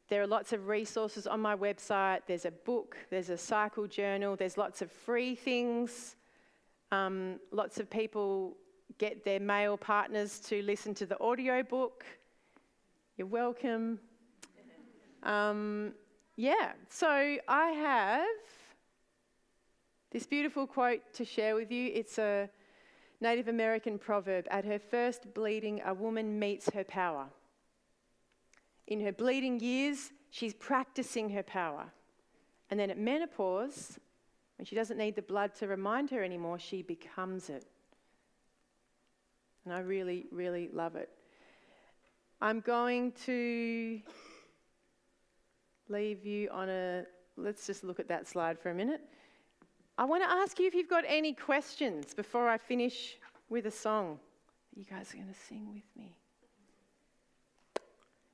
There are lots of resources on my website. There's a book, there's a cycle journal, there's lots of free things. Lots of people get their male partners to listen to the audio book. You're welcome. Yeah, so I have this beautiful quote to share with you. It's a Native American proverb. At her first bleeding, a woman meets her power. In her bleeding years, she's practicing her power. And then at menopause, when she doesn't need the blood to remind her anymore, she becomes it. And I really, really love it. I'm going to leave you on let's just look at that slide for a minute. I want to ask you if you've got any questions before I finish with a song. You guys are going to sing with me.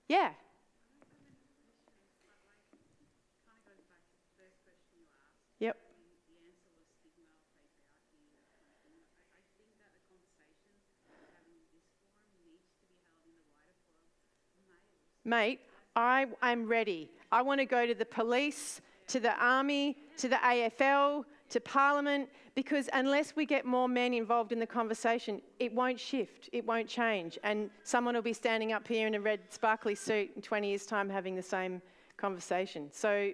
Yeah. Yep. Mate, I'm ready. I want to go to the police, to the army, to the AFL, to Parliament, because unless we get more men involved in the conversation, it won't shift, it won't change, and someone will be standing up here in a red sparkly suit in 20 years' time having the same conversation. So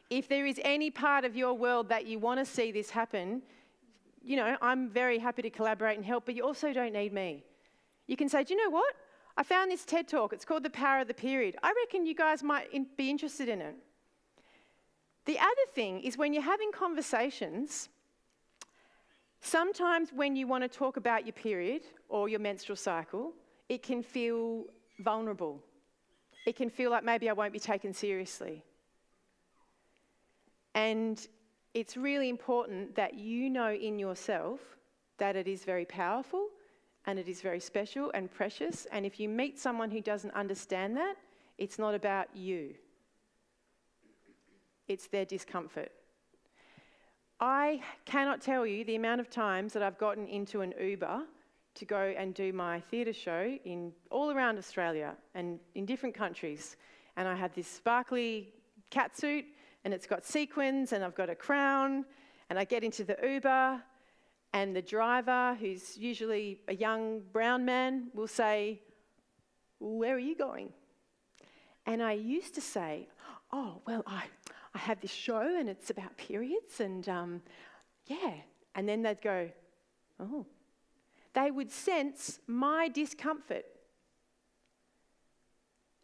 if there is any part of your world that you want to see this happen, you know, I'm very happy to collaborate and help, but you also don't need me. You can say, do you know what? I found this TED Talk. It's called The Power of the Period. I reckon you guys might be interested in it. The other thing is when you're having conversations, sometimes when you want to talk about your period or your menstrual cycle, it can feel vulnerable. It can feel like maybe I won't be taken seriously. And it's really important that you know in yourself that it is very powerful and it is very special and precious. And if you meet someone who doesn't understand that, it's not about you. It's their discomfort. I cannot tell you the amount of times that I've gotten into an Uber to go and do my theatre show all around Australia and in different countries. And I had this sparkly catsuit and it's got sequins and I've got a crown, and I get into the Uber and the driver, who's usually a young brown man, will say, "Where are you going?" And I used to say, "Oh, well, I have this show and it's about periods and yeah." And then they'd go, "Oh." They would sense my discomfort.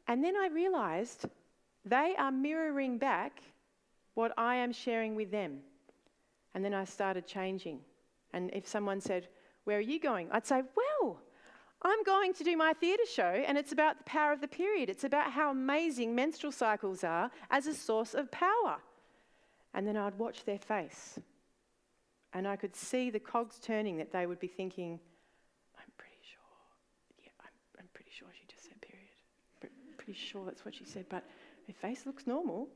And then I realised they are mirroring back what I am sharing with them. And then I started changing. And if someone said, "Where are you going?" I'd say, "Well, I'm going to do my theatre show and it's about the power of the period. It's about how amazing menstrual cycles are as a source of power." And then I'd watch their face and I could see the cogs turning, that they would be thinking, "I'm pretty sure, yeah, I'm pretty sure she just said period. Pretty sure that's what she said, but her face looks normal,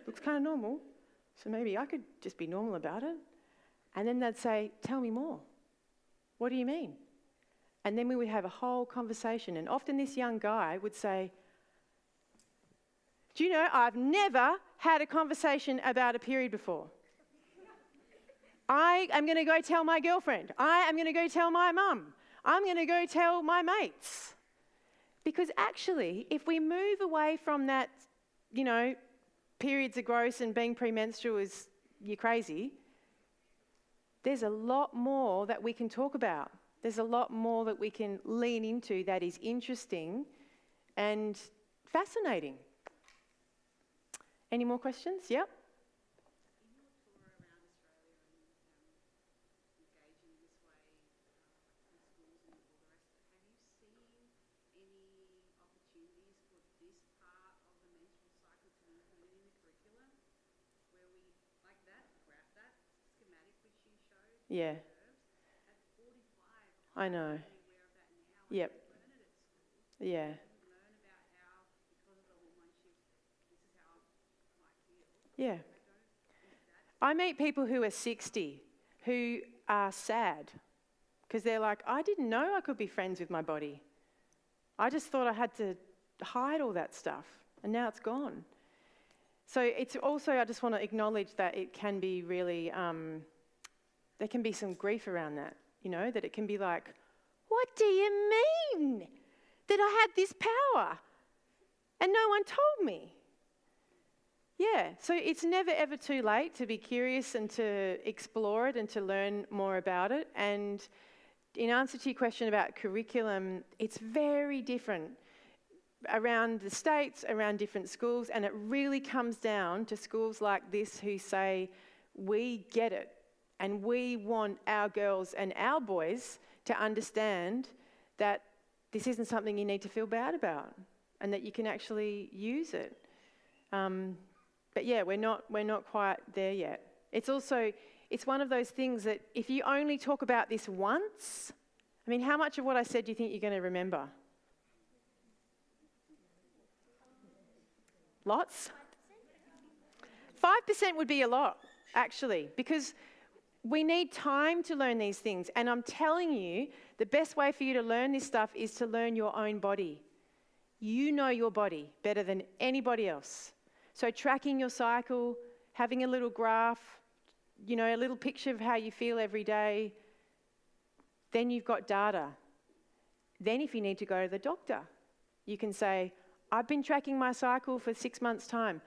looks kind of normal, so maybe I could just be normal about it." And then they'd say, "Tell me more. What do you mean?" And then we would have a whole conversation. And often this young guy would say, "Do you know, I've never had a conversation about a period before. I am going to go tell my girlfriend. I am going to go tell my mum. I'm going to go tell my mates." Because actually, if we move away from that, you know, periods are gross and being premenstrual is, you're crazy, there's a lot more that we can talk about. There's a lot more that we can lean into that is interesting and fascinating. Any more questions? Yep. Yeah. I know. Yep. Yeah. Yeah. I meet people who are 60 who are sad because they're like, I didn't know I could be friends with my body. I just thought I had to hide all that stuff, and now it's gone. So it's also, I just want to acknowledge that it can be really, there can be some grief around that, you know, that it can be like, what do you mean that I had this power and no one told me? Yeah, so it's never ever too late to be curious and to explore it and to learn more about it. And in answer to your question about curriculum, it's very different around the states, around different schools, and it really comes down to schools like this who say, we get it, and we want our girls and our boys to understand that this isn't something you need to feel bad about, and that you can actually use it. But yeah, we're not quite there yet. It's one of those things that if you only talk about this once, I mean, how much of what I said do you think you're going to remember? Lots? 5% would be a lot, actually, because we need time to learn these things. And I'm telling you, the best way for you to learn this stuff is to learn your own body. You know your body better than anybody else. So tracking your cycle, having a little graph, you know, a little picture of how you feel every day, then you've got data. Then if you need to go to the doctor, you can say, I've been tracking my cycle for 6 months' time.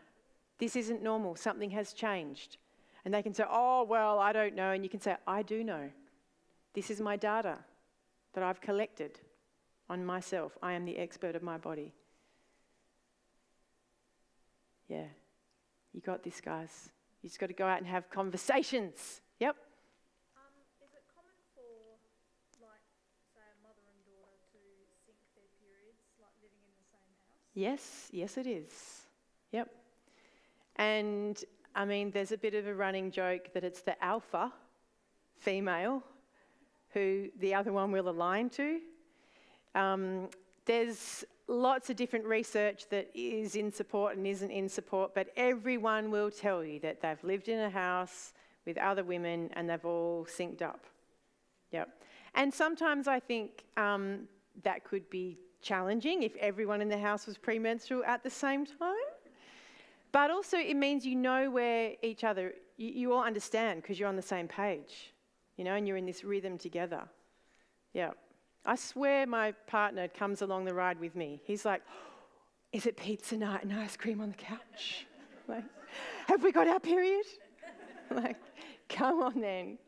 This isn't normal. Something has changed. And they can say, oh, well, I don't know. And you can say, I do know. This is my data that I've collected on myself. I am the expert of my body. Yeah, you got this, guys. You just got to go out and have conversations. Yep. Is it common for, like, say, a mother and daughter to sync their periods, like living in the same house? Yes, it is. Yep. And, I mean, there's a bit of a running joke that it's the alpha female who the other one will align to. There's lots of different research that is in support and isn't in support, but everyone will tell you that they've lived in a house with other women and they've all synced up. Yep. And sometimes I think that could be challenging if everyone in the house was premenstrual at the same time. But also it means you know where each other, you all understand because you're on the same page, you know, and you're in this rhythm together. Yeah. I swear my partner comes along the ride with me. He's like, is it pizza night and ice cream on the couch? Like, have we got our period? Like, come on then.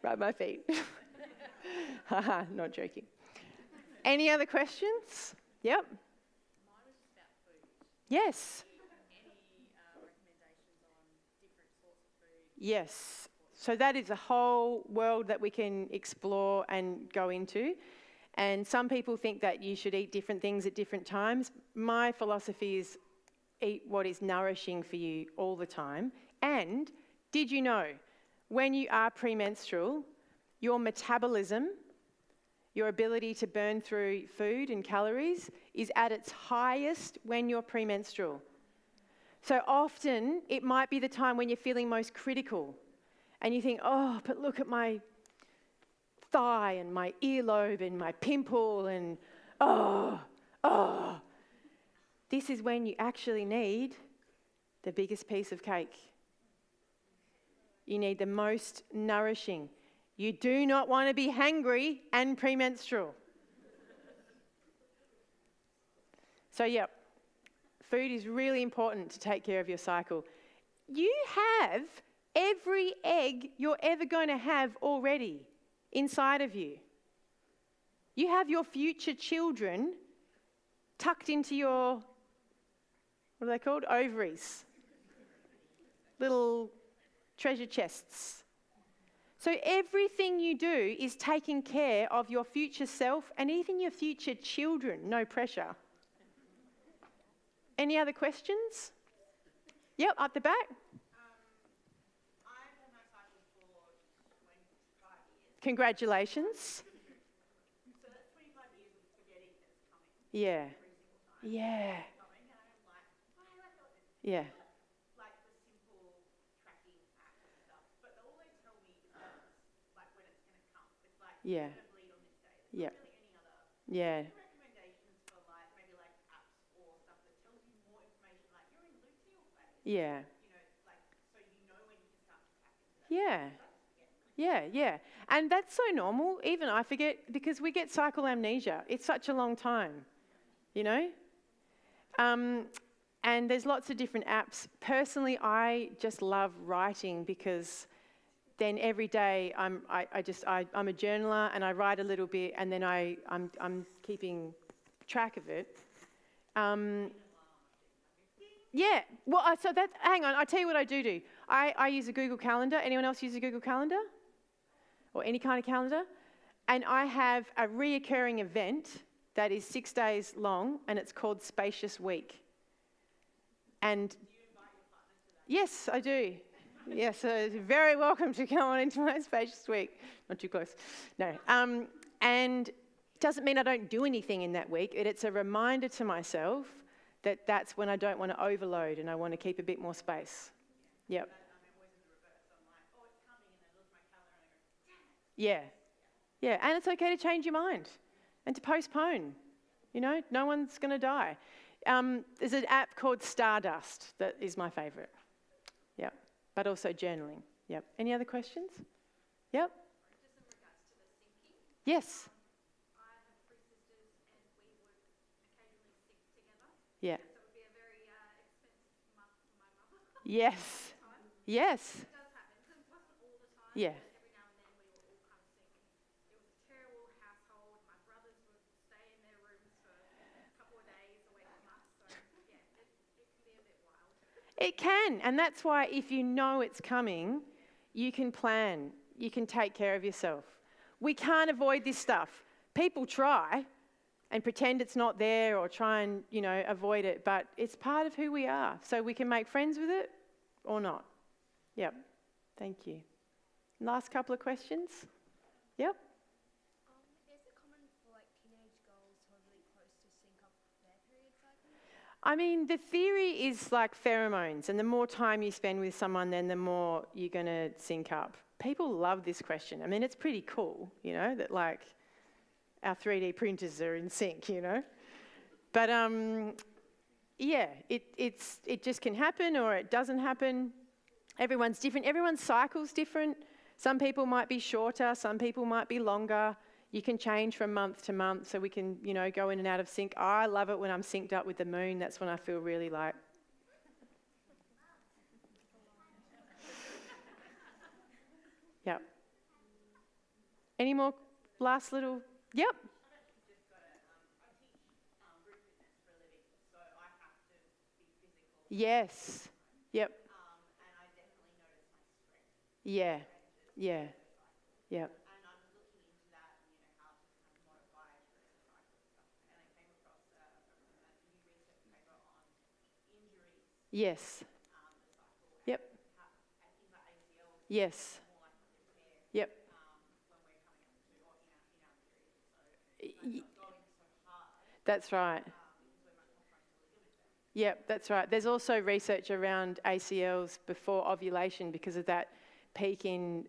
Rub my feet. Haha, not joking. Any other questions? Yep. Mine was just about food. Yes. Any recommendations on different sorts of food? Yes. So that is a whole world that we can explore and go into. And some people think that you should eat different things at different times. My philosophy is eat what is nourishing for you all the time. And did you know, when you are premenstrual, your metabolism, your ability to burn through food and calories is at its highest when you're premenstrual. So often it might be the time when you're feeling most critical. And you think, oh, but look at my thigh and my earlobe and my pimple and, oh. This is when you actually need the biggest piece of cake. You need the most nourishing. You do not want to be hangry and premenstrual. So, yeah, food is really important to take care of your cycle. You have every egg you're ever going to have already inside of you. You have your future children tucked into your, what are they called? Ovaries. Little treasure chests. So everything you do is taking care of your future self and even your future children. No pressure. Any other questions? Yep, up the back. I've had my cycle for 20 Congratulations. So that's 25 years of forgetting that it's coming. Yeah. Every single time. Yeah. It's coming, and I'm like, why have I got this? Yeah. Like the simple tracking app and stuff. But all they tell me is that it's like when it's going to come. It's like, Yeah. it's going to bleed on this day. There's Yeah. not really any other Yeah. recommendations for like, maybe like apps or stuff that tells you more information. Like you're in luteal phase. Yeah. You know, like, so you know when you can start to tap into that. Yeah. Yeah, yeah. And that's so normal. Even I forget because we get cycle amnesia. It's such a long time, you know? And there's lots of different apps. Personally, I just love writing because then every day I'm a journaler and I write a little bit and then I'm keeping track of it. Yeah. Well, so that, hang on, I'll tell you what I do. I use a Google Calendar. Anyone else use a Google Calendar? Or any kind of calendar? And I have a reoccurring event that is 6 days long, and it's called Spacious Week. And do you invite your partner to that? Yes, I do. Yes, so you're very welcome to come on into my Spacious Week. Not too close. No. And it doesn't mean I don't do anything in that week. It's a reminder to myself that that's when I don't want to overload and I want to keep a bit more space. Yep. Yeah. Yeah, and it's okay to change your mind and to postpone. You know, no one's going to die. There's an app called Stardust that is my favourite. Yep. But also journaling. Yep. Any other questions? Yep. Just in regards to the syncing. Yes. I have 3 sisters and we would occasionally sync together. Yeah. So it would be a very expensive month for my mother. Yes. Yes. It does happen. It wasn't all the time. Yeah. But every now and then we would all kind of sync. It was a terrible household. My brothers would stay in their rooms for a couple of days away from us. So yeah, it can be a bit wild. It can, and that's why if you know it's coming, you can plan, you can take care of yourself. We can't avoid this stuff. People try and pretend it's not there or try and, you know, avoid it, but it's part of who we are. So we can make friends with it or not. Yep. Thank you. Last couple of questions. Yep. Is it common for like teenage girls who are really close to sync up their period cycle? I mean, the theory is like pheromones, and the more time you spend with someone, then the more you're going to sync up. People love this question. I mean, it's pretty cool, you know, that like our 3D printers are in sync, you know. But yeah, it just can happen or it doesn't happen. Everyone's different. Everyone's cycle's different. Some people might be shorter. Some people might be longer. You can change from month to month, so we can, you know, go in and out of sync. I love it when I'm synced up with the moon. That's when I feel really like. Yep. Any more last little? Yep. Yes. Yep. And I definitely notice my strength. Yeah. Yeah. Yep. And I'm looking into that, you know, how to kind of modify the cycle and stuff. And I came across a new research paper on injuries, Yes. the cycle, Yep. how, and things like ACL Yes. more likely to tear Yep. when we're coming up to, or in our period. So it's like not going so hard That's right. because we're much more prone to ligament damage. Yep, that's right. There's also research around ACLs before ovulation because of that peak in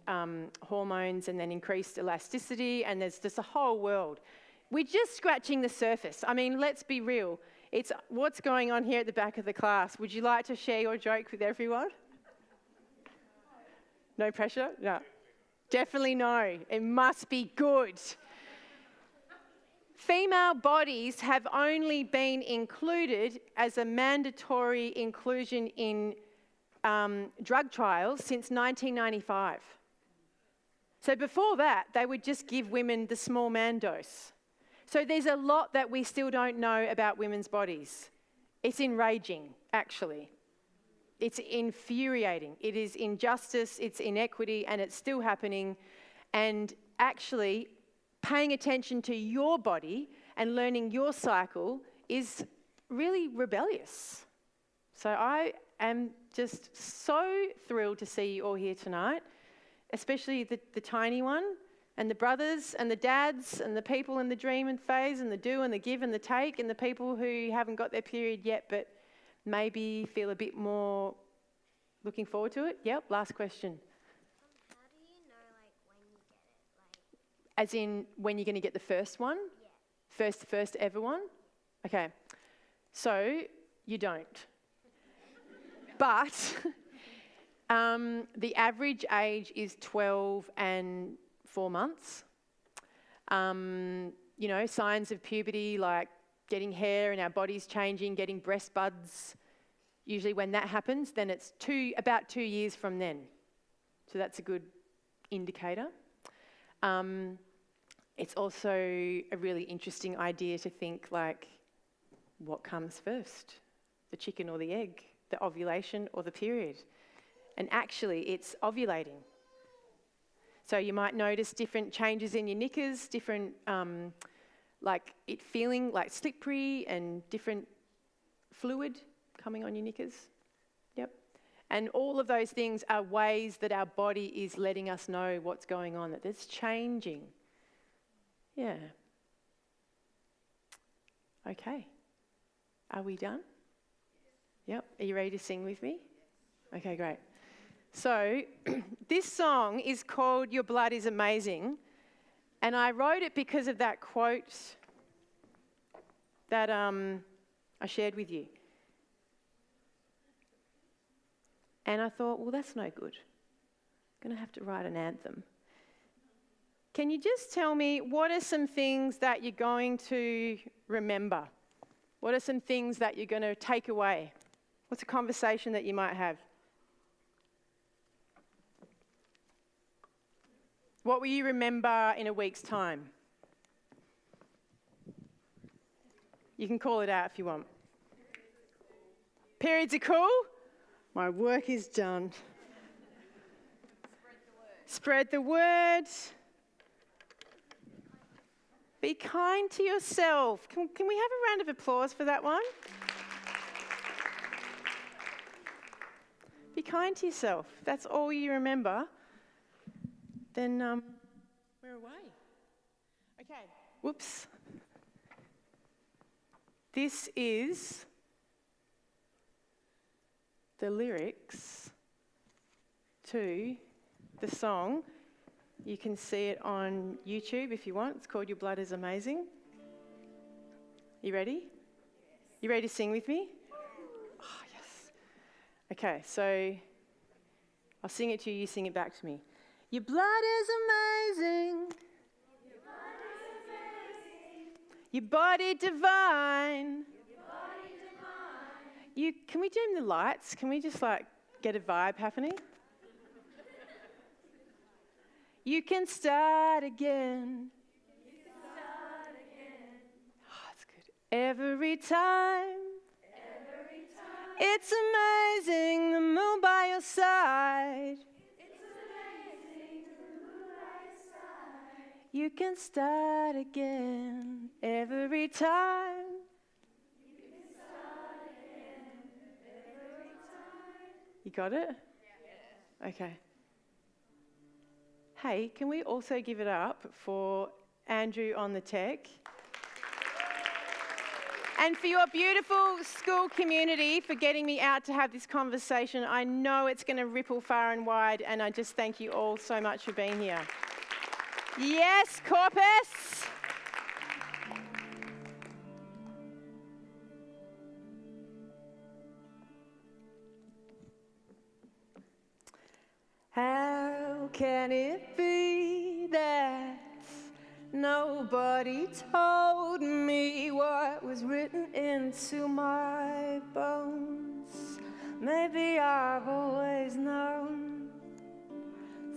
hormones and then increased elasticity, and there's just a whole world. We're just scratching the surface. I mean, let's be real. It's what's going on here at the back of the class. Would you like to share your joke with everyone? No pressure? No. Definitely no. It must be good. Female bodies have only been included as a mandatory inclusion in drug trials since 1995. So before that, they would just give women the small man dose. So there's a lot that we still don't know about women's bodies. It's enraging, actually. It's infuriating. It is injustice, it's inequity, and it's still happening. And actually, paying attention to your body and learning your cycle is really rebellious. So I am just so thrilled to see you all here tonight, especially the tiny one. and the brothers and the dads and the people in the dream and phase and the do and the give and the take and the people who haven't got their period yet but maybe feel a bit more looking forward to it? Yep, last question. How do you know, like, when you get it? As in, when you're going to get the first one? Yeah. First ever one? Okay. So, you don't. But the average age is 12 and 4 months. You know, signs of puberty like getting hair and our bodies changing, getting breast buds. Usually when that happens, then it's about 2 years from then. So that's a good indicator. It's also a really interesting idea to think, like, what comes first? The chicken or the egg? The ovulation or the period? And actually, it's ovulating. So you might notice different changes in your knickers, different, like it feeling like slippery and different fluid coming on your knickers. Yep. And all of those things are ways that our body is letting us know what's going on, that it's changing. Yeah. Okay. Are we done? Yep. Are you ready to sing with me? Okay, great. So this song is called Your Blood is Amazing. And I wrote it because of that quote that I shared with you. And I thought, well, that's no good. I'm going to have to write an anthem. Can you just tell me, what are some things that you're going to remember? What are some things that you're going to take away? What's a conversation that you might have? What will you remember in a week's time? You can call it out if you want. Periods are cool? My work is done. Spread the word. Be kind to yourself. Can we have a round of applause for that one? Be kind to yourself. If that's all you remember, then we're away. Okay, whoops. This is the lyrics to the song. You can see it on YouTube if you want. It's called Your Blood is Amazing. You ready? You ready to sing with me? Oh, yes. Okay, so I'll sing it to you, you sing it back to me. Your blood is amazing. Your blood is amazing. Your body divine. Your body divine. Can we dim the lights? Can we just like get a vibe happening? You can start again. You can start again. Oh, that's good. Every time. Every time. It's amazing the moon by your side. You can start again every time. You can start again every time. You got it? Yeah. Okay. Hey, can we also give it up for Andrew on the tech? And for your beautiful school community for getting me out to have this conversation. I know it's going to ripple far and wide, and I just thank you all so much for being here. Yes, Corpus! How can it be that nobody told me what was written into my bones? Maybe I've always known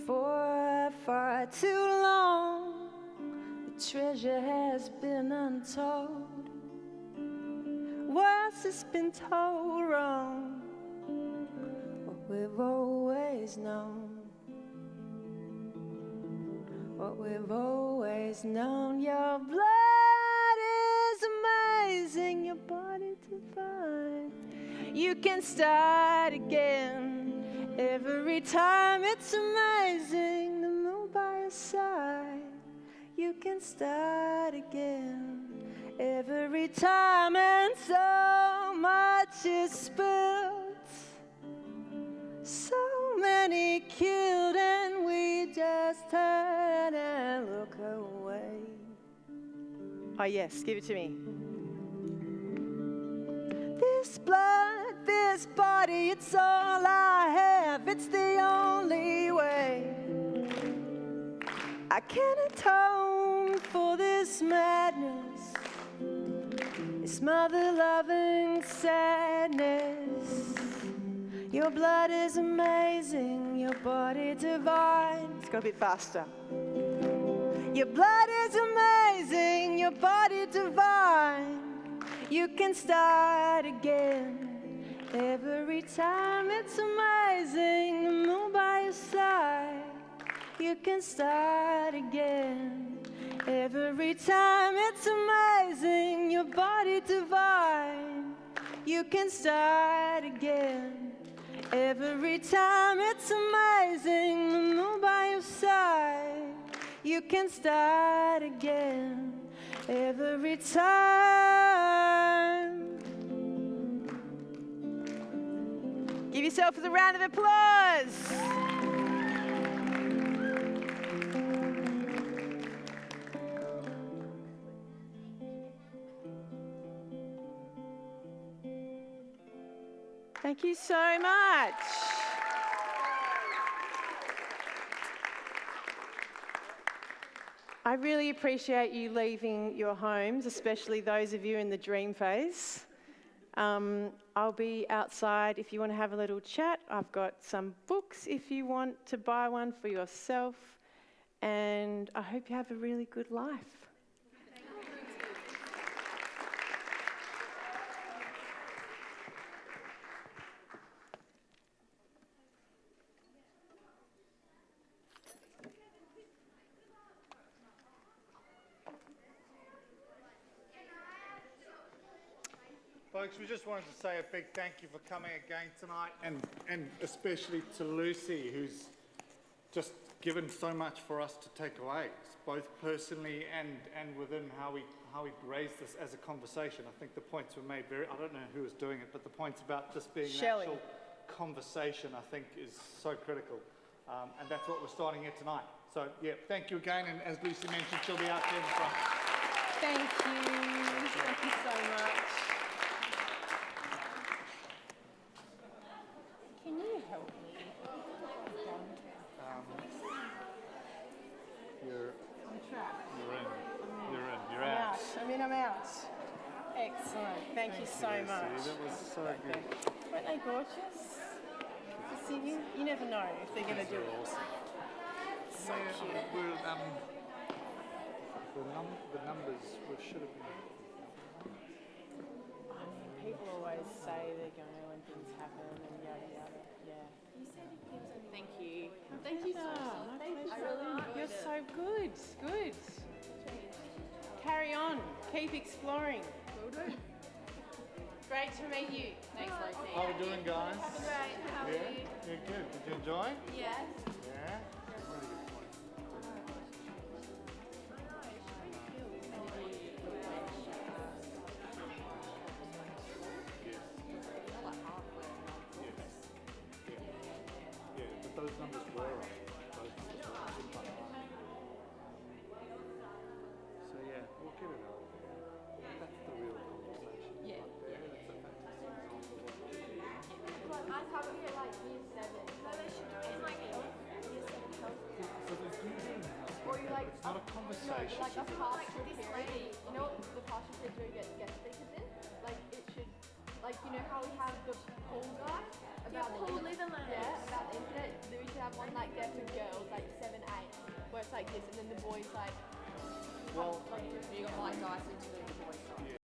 for far too long. The treasure has been untold. Words has been told wrong. What we've always known. What we've always known. Your blood is amazing. Your body divine. You can start again every time. It's amazing the moon by your side. can start again. Every time and so much is spilled, so many killed, and we just turn and look away. Oh yes, give it to me. This blood, this body, it's all I have, it's the only way I can atone for this madness, this mother-loving sadness. Your blood is amazing, your body divine. Let's go a bit faster. Your blood is amazing, your body divine. You can start again. Every time it's amazing to move by your side. You can start again. Every time it's amazing, your body divine. You can start again. Every time it's amazing to move by your side. You can start again. Every time. Give yourself a round of applause. Thank you so much. I really appreciate you leaving your homes, especially those of you in the dream phase. I'll be outside if you want to have a little chat. I've got some books if you want to buy one for yourself. And I hope you have a really good life. Folks, we just wanted to say a big thank you for coming again tonight, and especially to Lucy, who's just given so much for us to take away, both personally and within how we raise this as a conversation. I think the points were made I don't know who was doing it, but the points about this being Shelley. an actual conversation, I think, is so critical. And that's what we're starting here tonight. So, yeah, thank you again, and as Lucy mentioned, she'll be out there in front. Thank you. Thank you so much. Can you help me? I'm trapped. You're out. I'm out. Excellent. Thank you so Lucy. much. That was so good. Weren't they gorgeous? The singing? You never know if they're going to do it. Awesome. So cute. The numbers should have been. I mean, people always say they're going to when things happen and yada yada. Yeah. Thank you. Thank you so much. You're so good. Good. Carry on. Keep exploring. Will do. Great to meet you. Thanks, Lucy. How are we doing, guys? Great, how are you? You're good. Did you enjoy? Yes. Yeah. Really good point. Yeah, but those numbers were up. So yeah, we'll get it out. That's the real conversation. Yeah. That's a fantastic example of what we do. I covered it like year 7. So they should do it in like health, year 7 health. So there's usually Or you like, it's not a conversation. no, like a pastoral period. You know what the pastoral period where you get guest speakers in? Like it should, like you know how we have the pool guy about the Paul Litherland. Yeah, about the internet. We should have one like there for girls, like 7, 8, where it's like this, and then the boys like. Well, You got like